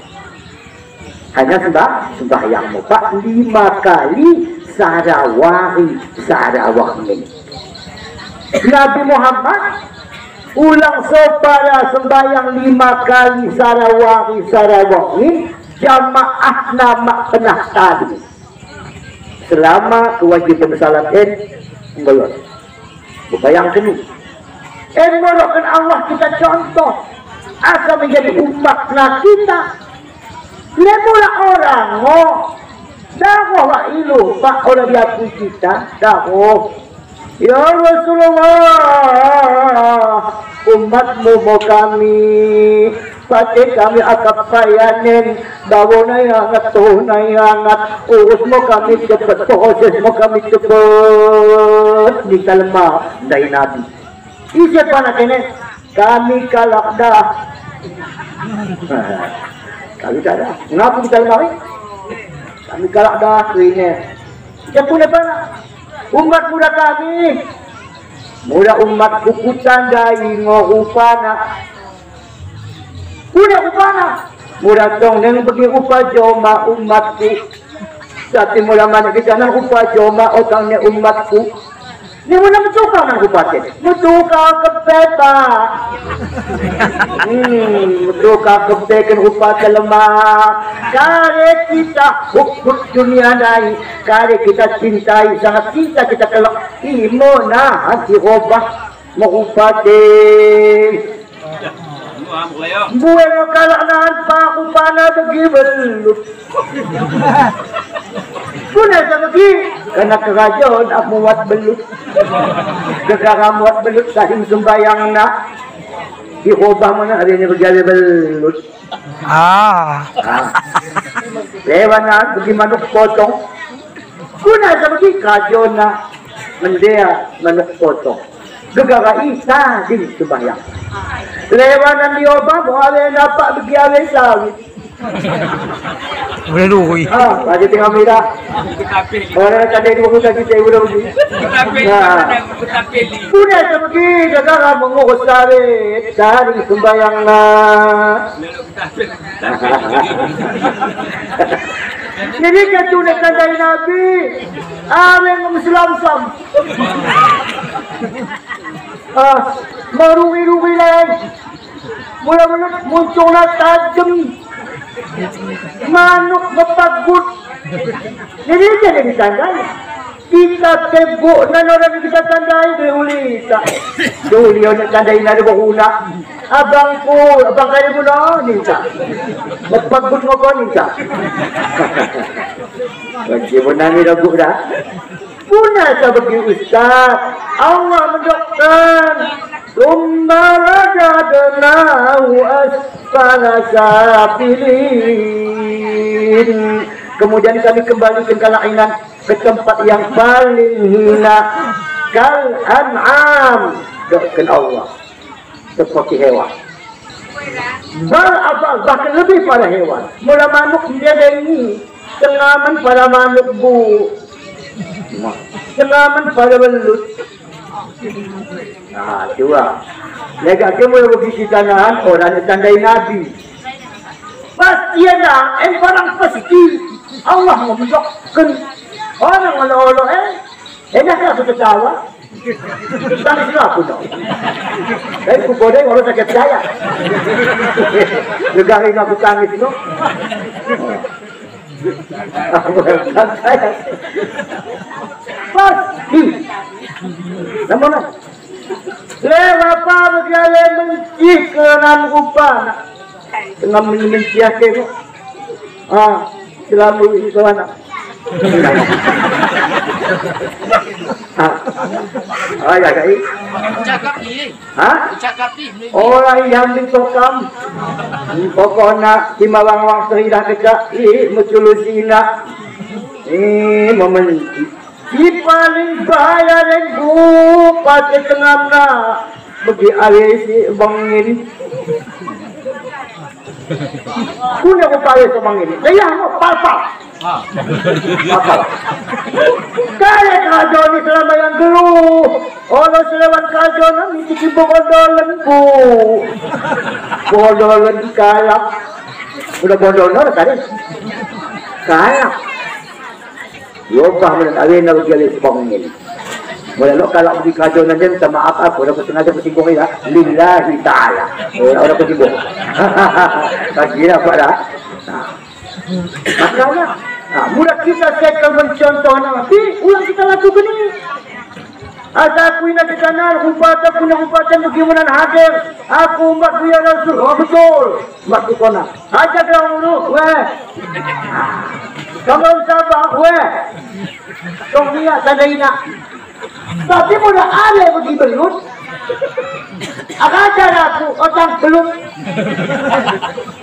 sembahyang Pak 5 kali sarawari Nabi Muhammad ulang separa sembahyang 5 kali sarawari jamaah nama penah tadi selama kewajiban salatin belum bayangkan ini morokan Allah kita contoh asa menjadi umat kita lemula orang dakwah wa ilu pak oleh diakui kita dakwah ya Rasulullah umatmu mau kami pati kami akap payanin dawo na yangat tuh na yangat urus mo kami cepet proses mo kami cepet di kalma dari Nabi isip pa natin kami kalakda kami kalakda ngapun di kalma kami kalakda kuine cepune pa na umat muda kami muda umat kukutan dari ngorupana muda tong nang bagi upa joma umatku dati mula man kita nang upa joma otang ne umatku ni muna mutuka nang upatin mutuka kepeta mutuka kepekan upa lemah kare kita hukuk dunia nai kare kita cintai sangat cinta kita kelak imona hati robah mau upatin buwan mo kalaknaan pa ako pa na mag-ibalut. Kuna sa magi, kanak-rajon ako muwat balut. Gagaramuat balut dahil sumbayang na. Ihobah mo na, rin yung mag-ibalut. Lewa na, bagi-manok potong. Kuna sa magi, kajon na. Mandea, manok potong. Gagaraisa din sumbayang. Lewanan di oba, boleh dapat bergiawe sawit. Boleh luhui. Lagi tengah merah. Orang tadi dua kita kita udah begini. Punya seperti negara mengurus sawit dari sembayang Jadi kecunekan dari Nabi, amin Islam sam. Merugi-rugi lain mula-mula muncullah tajam manuk bepagut jadi jadi ditandai kita tebuk dan orang kita tandai diulita dulu yang tandai nari berguna abangku abang kaya guna ninja bepagut ngokon ninja lagi menangi ragu dah punya sebagai ustaz Allah mendokter Radadnahu asfala safilin. Kemudian kami kembalikan kalainan ke tempat yang paling hina kal an'am doakan Allah seperti hewan bahkan lebih pada hewan mula manuk dia ini tengaman pada manuk bu tengaman pada belut. Nah, dua. Lega kamu begitu tanahan orang yang tandai Nabi. Pasti ada, barang pasti Allah membentukkan orang Allah enak aku ketawa. Tangis aku dong. Tapi aku bodoh orang tak percaya. Negara aku tangis no. Aku percaya. Pasti. Namun lewa pa ale menci kenan upana. Tengah menci aku. Selalu ini ke mana? Ya kai. Cakap ni. Cakap ni. Orang yang ditokam. Pokoknya di mawang-wang seridah kecak. Menculusina. Memenci. Di paling bahaya dan pakai tengahnya. Bagi alisi bangin. Kuna ko tayo sa mangin. Kaya mo, papa. Papa. Kaya ka doon ni selama yang dulu. Ono selawan ka doon, hindi si bodolan po. Bodolan kalap. Udah bodolan tadi. Kalap. Yo pa mo na awin na ugali sa mangin. Mula lo kalau di kado na din sa maaf ako na kasi nga ko siguro kaya lillahi ta'ala. Ora ko siguro. Kaya para. Makanya mula kita sekal mencontoh na ulang kita lakukan ini. Ada aku ina kita nal upata punya upatan bagaimana hadir. Aku mbak dia Rasul. Betul. Mbak kona. Aja dong lu, weh. Kamu sabar, weh. Tong dia tadaina. Tapi mudah ada pergi belut. Akan aku otang belut.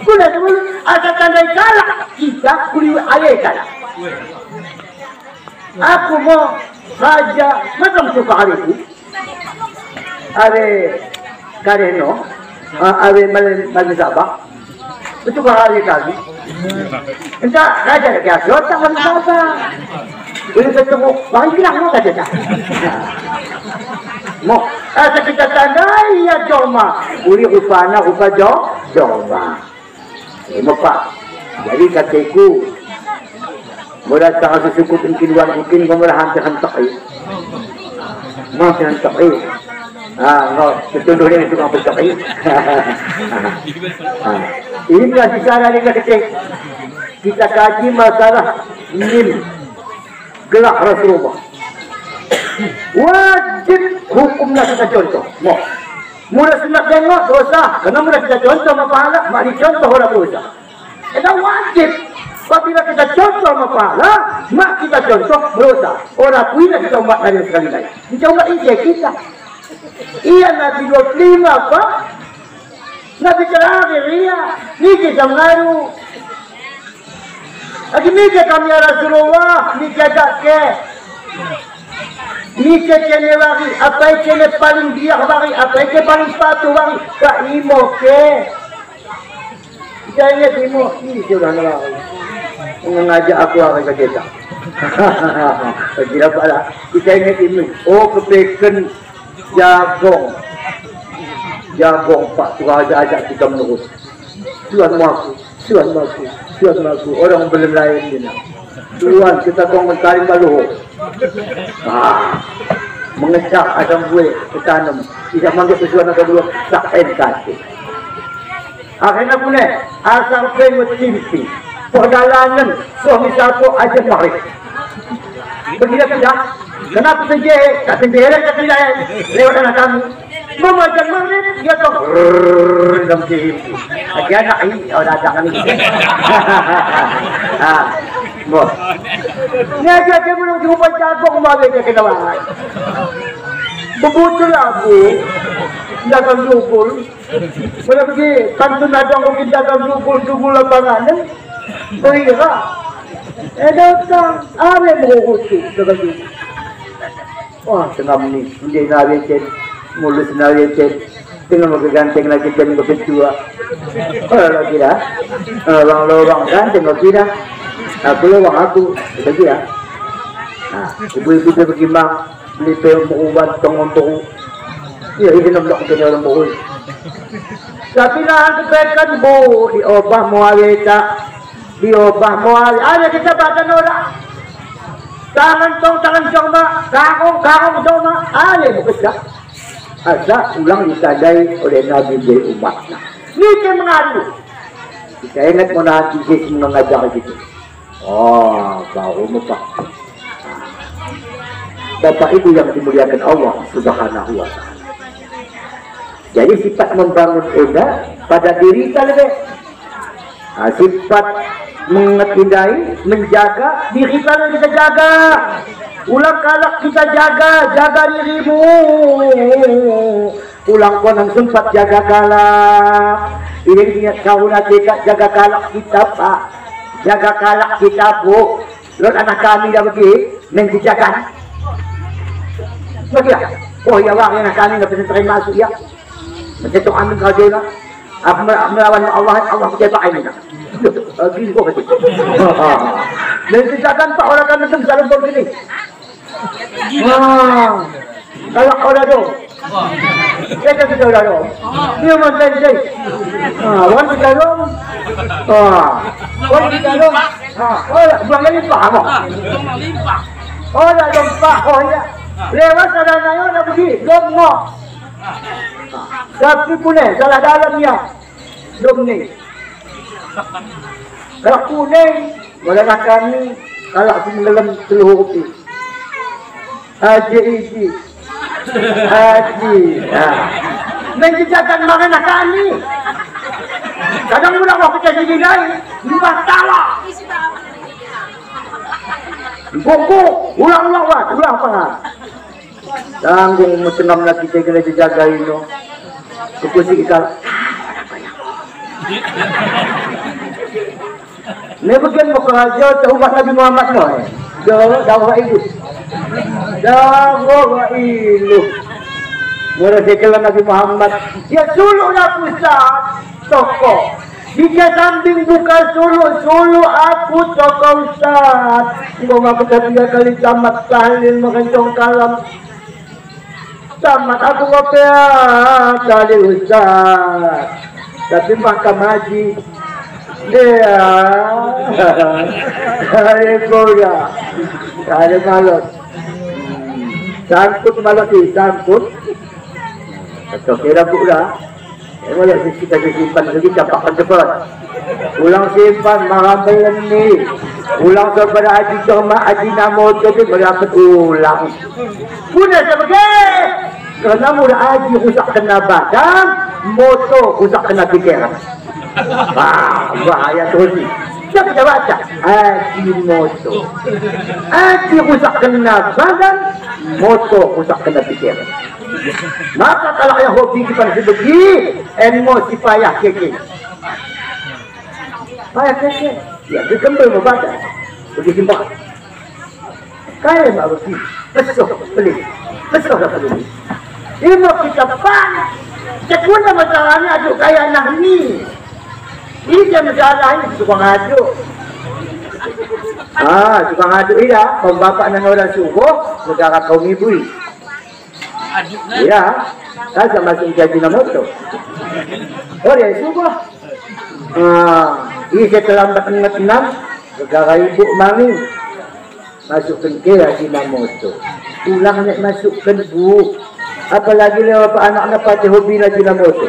Kuda belut. Ada tandai kalah kita kuli ayah kalah. Aku mau saja macam tu hari itu. Are kareno, are mal sabak. Betul hari kali. Entah raja dia otang mal sabak. Ini ketemu, bang bilang mau kata tak? Mau, kita tandai ya joma. Uri upana upa joma. Mau pak, jadi kataku, mula tak sesuku mungkin kamu hampir hantai. Mau hantai. No, contohnya itu kamu hantai. Ini masih cara ni kita kaji masalah ini. Gelak Rasulullah wajib hukumnya kita contoh. Mula sudah tengok dosa, karena mula kita contoh mapahala, mari contoh orang dosa. Itu wajib. Apabila kita contoh mapahala, mak kita contoh dosa. Orang puina kita umat lain sekali lagi. Kita umat ini kita. Iya Nabi 25 apa? Nabi terakhir iya. Ini kita mengaruh. Lagi mikir kami ya Rasulullah, mikir tak ke. Mikir kene bagi, apa kene paling biak bagi, apa kene paling sepatu bagi. Tak imo ke. Kita ingat imo, ini sudah nolak. Mengajak aku akan kerja. Tidak pala. Kita ingat imo. Oh kepeken jagong. Jagong pak, tu ajak kita menurut. Tuhan maku, orang belum lain dia. Tuhan kita komentari balu. Mengecap ada gue ketanam. Tidak manggil tujuan kedua tak kasih. Akhirnya punya asal pengutimpi perjalanan suami satu aja mari. Begitu tidak? Kenapa saja? Tak sendiri tak tidak lewat anak kami. Memajang maghrib dia tu dalam sini. Dia nak ini orang datang ni. Boh. Ni aja dia belum jumpa jagung maghrib dia kena buat. Bebutul aku. Dagang jukul. Bila pergi kantun ada mungkin dagang jukul lapangan. Beri ke? Datang ada mengurusi dagang jukul. Wah, tengah ni dia nak becek. Mulus naik tinggal berganting lagi dan berdua. Lagi dah, orang kan tengok kita. Aku lewat aku, lagi ya. Ibu-ibu dia pergi mak beli pil ubat tong-tong. Ya ini nak kita orang bohong. Tapi lah kebaikan bu diobah muawita, diobah muawita. Ada kita baca orang. Tangan cong mak, kagong cong mak. Ada bukan? Ada ulang ditandai oleh Nabi dari umatnya. Ini yang mengadu. Kita ingat Nabi Yesus mengajar gitu. Oh, baru muka. Bapak Ibu yang dimuliakan Allah Subhanahu wa Ta'ala. Jadi sifat membangun udah pada diri kita lebih. Sifat menghindari, menjaga diri kita jaga. Ulang kalak kita jaga dirimu. Ulang konan sempat jaga kalak. Ini ingat kau nanti jaga kalak kita pak. Jaga kalak kita bu. Lalu anak kami dah pergi menjajakan. Bagi ya. Oh ya wah anak kami dah bisa terima masuk ya. Macam tu ambil kau je lah. Apa melawan Allah kita ini nak. Gini kau kata. Menjajakan pak orang kan macam salam begini. Kalau kau dah tu. Kita dah tu. Dia macam ni. Wan kita tu. Wan kita tu. Buang limpah apa? Limpah. Oh dah limpah. Oh ya. Lewat salah nayo dah pergi. Dongok. Tapi kuning salah dalamnya. Dom ni. Kalau kuning, bolehlah kami kalau sembilan telur kopi. Haji. Menjejakan makanan kami. Kadang mula waktu kita jadi limpah talak. Buku, ulang apa? Tanggung macam lagi kita kena jaga ini. Kepusi kita. Ini bagian mukahaja umat Nabi Muhammad no. Dakwah ilu. Mula Nabi Muhammad. Dia suluklah pusat tokoh. Jika samping buka sulu aku tokoh ustaz. Kau aku 3 kali tamat tahlil mengencong kalam. Tamat aku ngopea kali ustaz. Tapi mahkam haji dia hari bola hari malam sangkut malam ni sangkut atau kira pula boleh kita simpan lagi capakan cepat ulang simpan mengambil ni ulang kepada haji cuma haji namo jadi berapa ulang punya sebagai kerana mula haji rusak kena badan motor rusak kena pikiran. Bahaya terus ni. Siapa kita baca? Haji motor. Haji rusak kena badan, motor rusak kena pikiran. Maka kalau yang hobi kita sebegi, emosi payah keke. Payah keke. Ya, dia kembali membaca. Pergi simpan. Kaya tak bersih. Besok beli. Besok dah beli. Ini kita panas. Cekuna masalahnya aduk kaya nak ni. Ini dia masalah ini tukang aduk. Tukang aduk ini dah. Kaum bapak dan orang subuh negara kaum ibu. Ya, saya masuk jadi nama tu. Oh dia subuh. Ini saya terlambat enam negara ibu mami masukkan kira di nama tu. Ulang nak masukkan bu. Apalagi lewat anak-anak pada hobi lagi nama tu.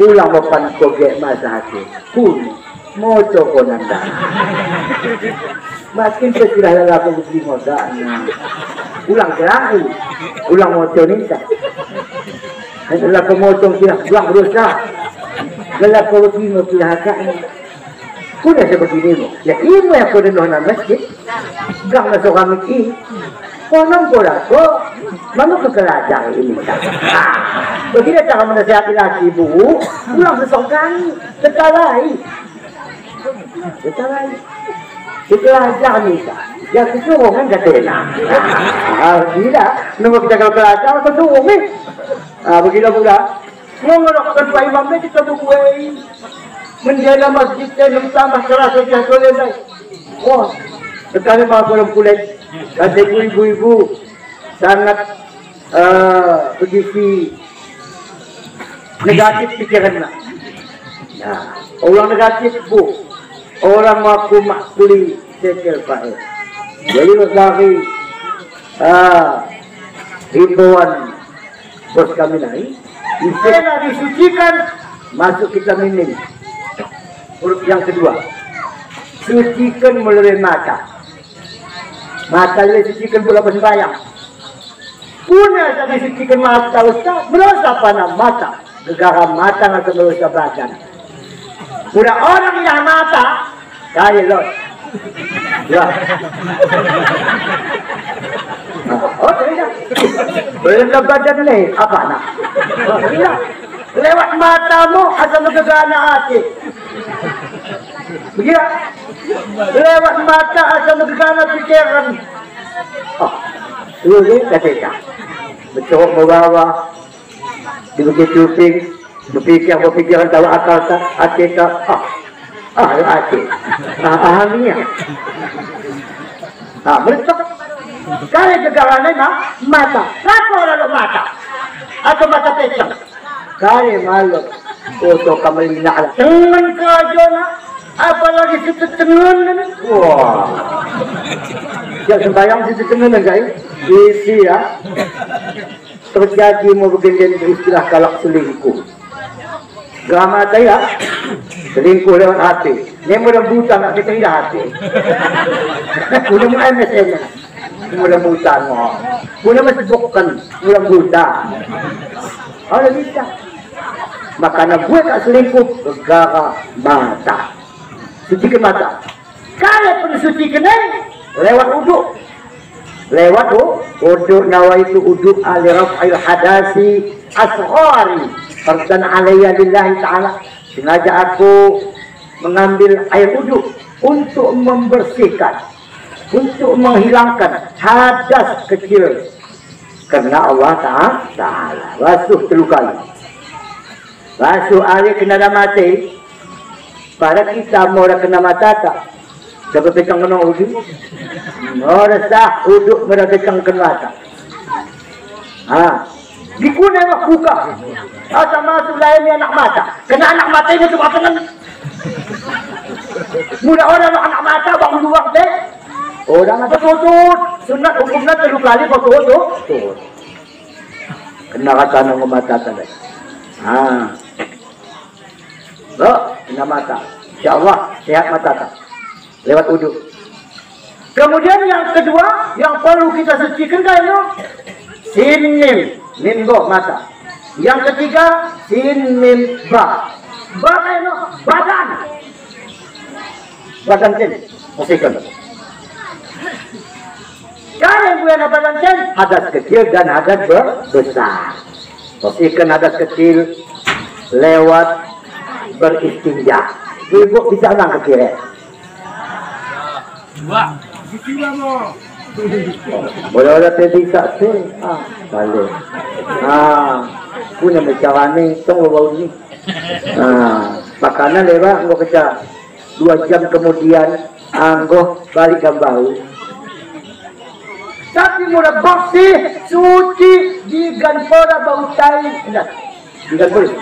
Ulang bapan kogek masa hati. Pun moco konanda. Makin terkira lalu beli moda. Ulang terakhir. Ulang moco ni tak. Adalah pemotong kira ulang berusaha. Kalau kau beli kira hakak. Pun ada begini. Ya ini yang kau dengar nama masjid. Gang masuk kami ini. Konon pula ko, mana kekelajang ini? Begini cara menasihati laki ibu, pulang sesekali, sekalai. Kekelajang ni tak? Yang kesuruh kan katena. Tidak, nombor kita kalau kelajang kesuruh ni. Begini pula, mau ngerokkan Pak Imam ni kita bukuai menjaga masjid dan tambah keras setiap soleh. Oh, sekali mahu dalam kulit. Ada ibu-ibu sangat begitu negatif pikiran. Orang negatif bu, orang mampu makbuli sekel pakai. Jadi lagi himbauan bos kami naik, disucikan masuk kita minim. Huruf yang kedua, sucikan melalui mata. Mata dia sucikan pula bersembahyang. Punya tadi sucikan mata ustaz, berasa panah mata. gegara mata nga tumulong sa badan. Mula orang yang mata, kaya lo. Ya. Okay na. Belum na badan na eh. Apa na? Okay na. Lewat mata mo, asa magagana ate. Begitu. Lewat mata, asa magagana pikiran. Oh, ini kasih. Betul membawa dibagi cuping, berpikiran tahu akal tak, hati tak, hati, pahamnya. Meletak. Kalau kegalangan mata, kenapa orang mata? Atau mata pecah? Kalau malu, foto kami nak dengan kajian, apalagi situ tengen. Wah, ya sembayang situ tengen guys, isi ya. Terjadi mau begini istilah kalak selingkuh. Gama saya selingkuh lewat hati. Ini mudah buta nak kita indah hati. Mudah mudah MSN. Mudah buta ngok. Mudah masibukkan. Mudah buta. Oh bisa. Makanya gue tak selingkuh gara mata. Sucikan mata. Kalau pun sucikan lewat uduk. Lewat uduk nawaitu uduk ali raf'il hadasi asghari fardan alayya lillahi ta'ala. Sengaja aku mengambil air uduk untuk membersihkan, untuk menghilangkan hadas kecil karena Allah Ta'ala. Basuh 3 kali. Basuh ali kena mati. Para kita mau kena mata tak? Dapat pecang kena uduk. Merasa uduk merapetkan mata. Dikuna yang buka. Asa masuk lainnya anak mata. Kena anak mata ini cuma dengan. Mula orang anak mata bangun luar deh. Orang ada tutut. Sunat hukumnya 3 kali tutut. Kena kata nang mata tadi. Kena mata. InsyaAllah sehat mata tak. Lewat uduk. Kemudian yang kedua yang perlu kita sucikan kayaknya sin mim go mata. Yang ketiga sin mim ba kayaknya badan sin bersihkan. Kalau gue nak badan sin hadas kecil dan hadas besar. Bersihkan hadas kecil lewat beristinja. Ibu bisa nang ke kiri. Boleh ada bisa sih. Boleh. Punya bicara ni, tunggu bau ni. Makanan lewat, anggo kerja 2 jam kemudian, anggo balik ke bau. Tapi mula bersih, suci, diganpora bau tai. Diganpora.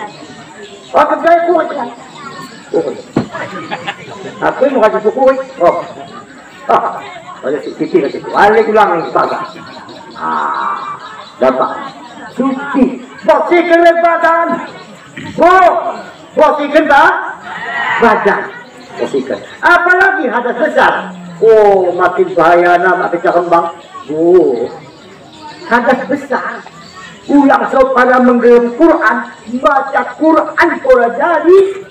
Oh, kerja kuat kan? Aku mau kasih suku. Oleh suci ke situ. Balik ulang yang baga. Dapat. Suci. Bersihkan badan. Bersihkan badan. Bersihkan. Apalagi hadas besar. Makin bahaya makin kembang. Hadas besar. Ulang pada menggelam Quran. Baca Quran pula jadi.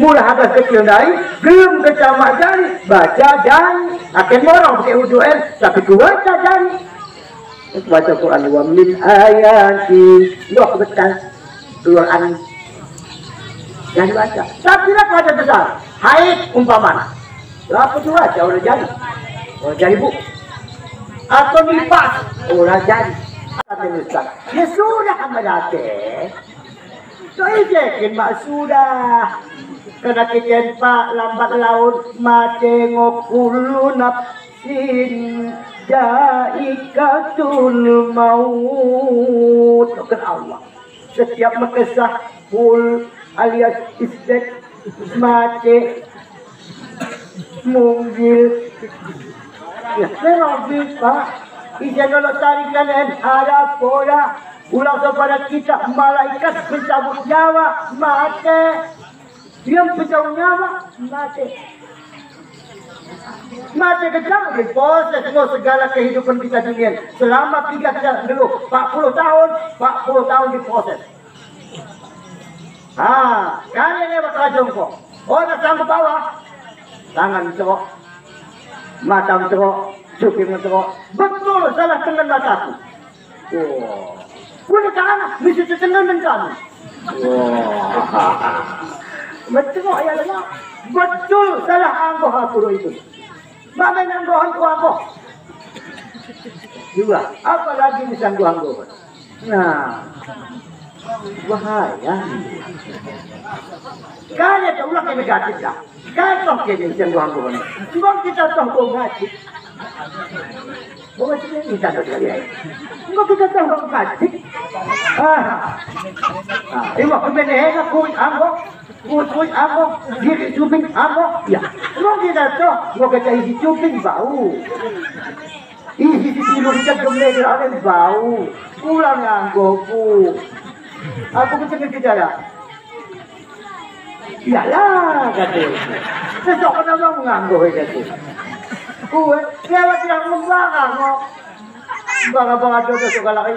Mula hadas kecil dari, belum kecamak jari, baca jari. Akan orang pakai wudu'en, tapi ku baca jari. Baca Quran wa min ayati, loh betul Quran. Jangan baca. Tapi lah baca besar, haid umpamana. Berapa tu baca orang jadi bu. Atau nifas orang jadi. Ya sudah kan berarti. So ijekin mak sudah. Kena kikian pak lambat laut matengok kulu nafsin jaikatul maut. Kata Allah. Setiap makesah kul alias istek mati munggil. Ya, terobis pak. Ijan Allah tarikan harap pola. Ulang kepada kita malaikat pencabut nyawa mati. Dia pencabut nyawa mati. Mati kejam diproses semua segala kehidupan kita dunia selama 40 tahun diproses. Kalian lewat jongkok. Orang sampai bawah, tangan cerok, mata cerok, cuping cerok. Betul salah tengen mataku. Wah, boleh kalah, mesti tengen kamu. Wah, betul ya lah. Betul salah anggoh aku itu. Mama anggohan ku anggoh. Juga, apalagi bisa anggoh. Nah, bahaya. Kaya ka ulah kay negatif ka. Kaya ka kay siyang anggohan. Cuma kita tahu kung negatif. Bukan sih kita tahu lagi. Enggak kita tahu kung negatif. Iwa kumenehena kuy anggoh. Kuy anggoh, diri cuping anggoh. Ya, enggak kita tahu. Enggak kita isi cuping bau. Isi silong siya gumlay rin bau. Kulang anggoh ku. Aku bisa ngejala. Iyalah, kata. Sesok ko naman nganggoh kata. Kuwe, lewat yang membakar mo. Baka dodo sa kalaki.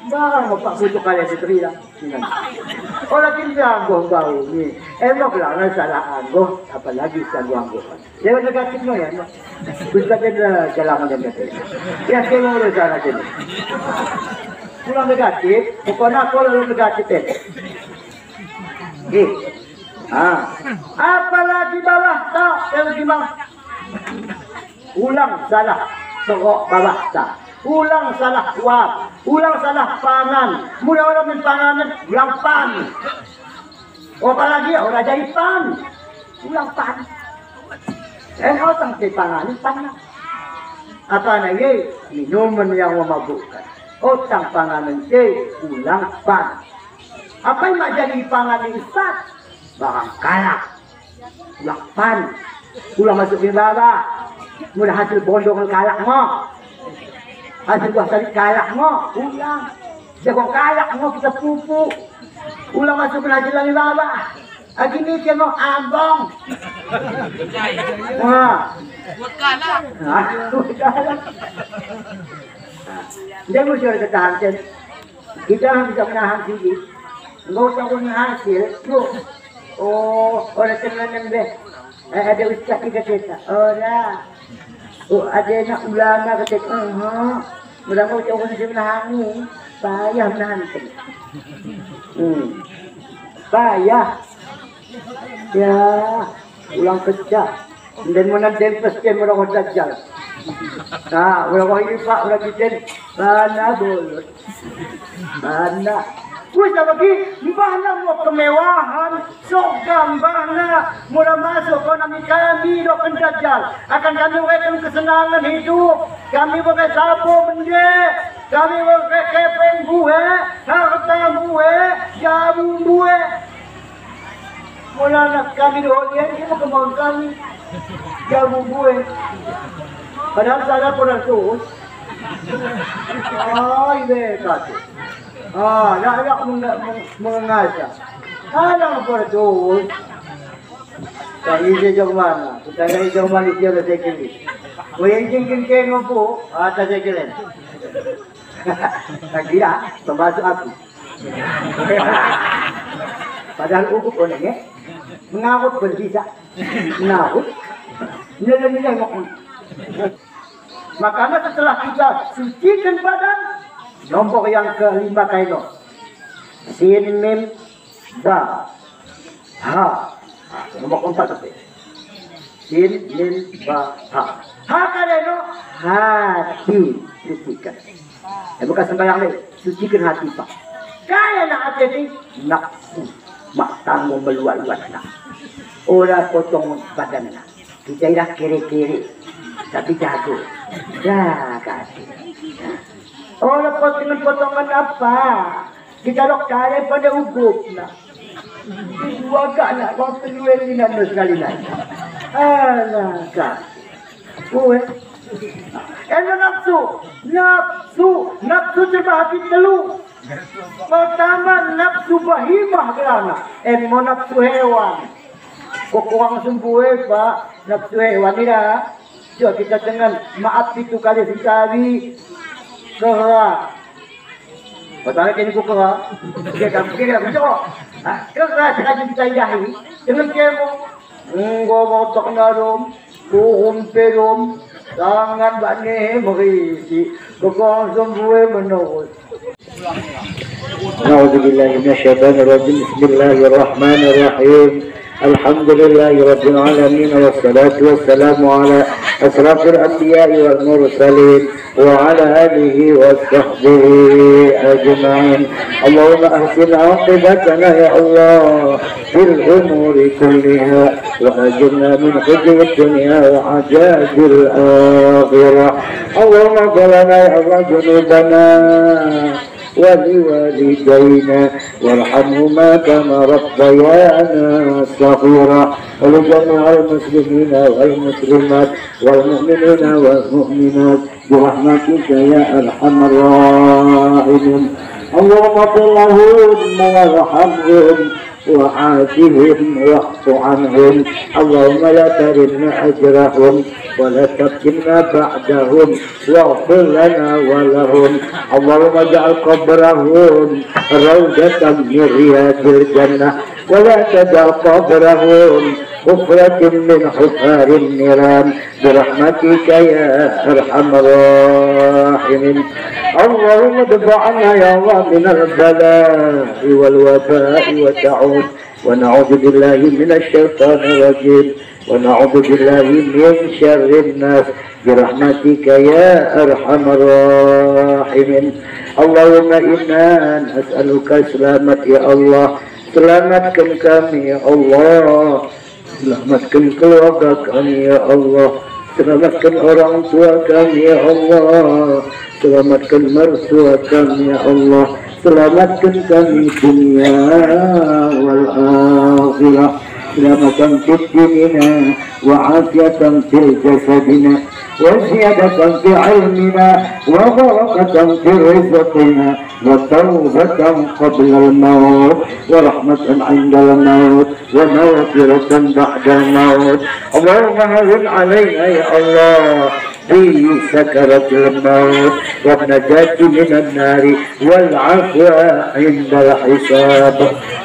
Baka mo pa puto kaya si Trila. O lagi nganggoh bau ni. Emok lang na salah anggoh, apalagi sa anggoh. Lewat negatif mo yan. Gusto din na kailangan yan kata. Yan kayo mo rin sana sila. Pulang negatif, pokoknya aku lalu negatif apalagi bawah tak yang gimana? Ulang salah sokok bawah tak, ulang salah kuat, ulang salah pangan, mula orang panganan ulang pan. Apalagi orang jadi pan, ulang pan. Orang di pangan pan. Apa lagi? Minuman yang memabukkan. Otang panganan C, ulang pan. Apa yang jadi panganan Ustaz? Barang kalak. Ulang pan. Ulang masuk di bawah. Mudah hasil bondongan kalak mo. Hasil buah salit kalak mo. Ulang. Jago kalak mo kita pupu. Ulang masuk ke hasil di bawah. Lagi ni dia mo abang. Buat kalak. Buat kalak. Dia mesti ada ketahanan. Kita bisa menahan diri. Enggak usah punya hasil. Orang tenang deh. Ada ustaz kita. Orang. Ada nak ulama kata. Mudah-mudahan kita bisa menahan ni. Payah menahan. Payah. Ya, ulang pecah. Dan mana dempes dia merokok dajjal. Merokok ini pak, udah kita mana bolot. Mana. Wih, lagi, mana mau kemewahan, sok gambarnya, mula masuk ekonomi kami, dokan dajjal. Akan kami berikan kesenangan hidup, kami pakai sapu bende, kami pakai kepeng buhe, harta buhe, jamu buhe. Mula nak kami doholian, ini kemauan kami, jamu buhe. Padahal saya pun terus. Ini kata. Nak mengajar. Anak pun terus. Tak isi jauh mana? Kita ni jauh Malaysia dah sekali. Yang jengking mampu, tak sekali. Tak kira, termasuk aku. Padahal ukuk orang ni, mengawut berbisa, mengawut, nilai-nilai makna. Makanya setelah kita sucikan badan, nombor yang kelima kaino, sin mim ba ha, nombor keempat tapi sin mim ba ha kaino hati sucikan. Bukan sembarang ni, sucikan hati pak. Kaya nak hati ni nafsu, mak tanggung meluat-luat nak. Orang potong badan nak. Kita dah kiri-kiri, tapi jago. Dah kasih. Orang potongan apa? Kita dok cari pada ugup nak. Dua kak nak kau peluang ni nak sekali nak. Alah kasih. Nafsu terbahagi telu. Pertama nafsu bahimah kerana. Mau nafsu hewan. Kok kurang sembuh pak, nafsu hewan ni dah. Jom kita dengan maaf itu kali sekali kerah. Pertama kini ku kerah. Kita jom. Keras kan kita jahi dengan kemo. Enggak motok narum, tuhum pelum, tangan bani merisi, kekong sembuh menurut. A'udzubillahi minasyaitonir rajim. Bismillahirrahmanirrahim. Alhamdulillahi rabbil alamin wassalatu wassalamu ala asrafil anbiya'i wal mursalin wa ala alihi wa sahbihi ajma'in. Allahumma ahsin 'aqibatana ya Allah fil umuri kulliha wa ajirna min khizyi dunya wa azabil akhirah. Allahumma ghfirlana ya Allah junubana ولوالدينا وارحمهما كما ربيانا صغيرا ولجميع المسلمين والمسلمات والمؤمنين والمؤمنات برحمتك يا ارحم الراحمين. اللهم اغفر لهم وارحمهم وعافهم واعف عنهم. اللهم لا ترنا اجرهم ولا تفتنا بعدهم واغفر لنا ولهم. اللهم اجعل قبرهم روضة من رياض الجنة ولا تجعل قبرهم حفرة من حفار النيران برحمتك يا ارحم الراحمين. اللهم ادفع عنا يا الله من البلاء والوباء والتعود ونعوذ بالله من الشيطان الرجيم ونعوذ بالله من شر الناس برحمتك يا ارحم الراحمين. اللهم انا نسألك سلامة يا الله. Selamatkan kami ya Allah, selamatkan keluarga kami ya Allah, selamatkan orang tua kami ya Allah, selamatkan mertua kami ya Allah, selamatkan kami dunia wal akhirah. سلامة في ديننا وعافية في جسدنا وزيادة في علمنا وبركة في رزقنا وتوبة قبل الموت ورحمة عند الموت ومغفرة بعد الموت. اللهم هون علينا يا الله في سكرة الموت والنجاة من النار والعفو عند الحساب.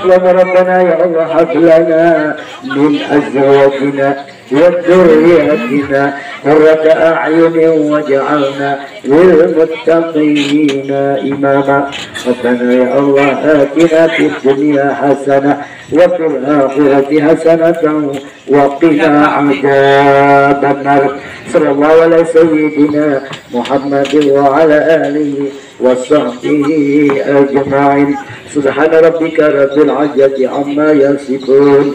اللهم ربنا يا الله هب لنا من أزواجنا وذرياتنا قرة أعين واجعلنا للمتقين إماما. ربنا يا الله آتنا في الدنيا حسنة وفي الآخرة حسنة وقنا عذاب النار. صلى الله على سيدنا محمد وعلى آله وصحبه أجمعين. سبحان ربك رب العزة عما يصفون.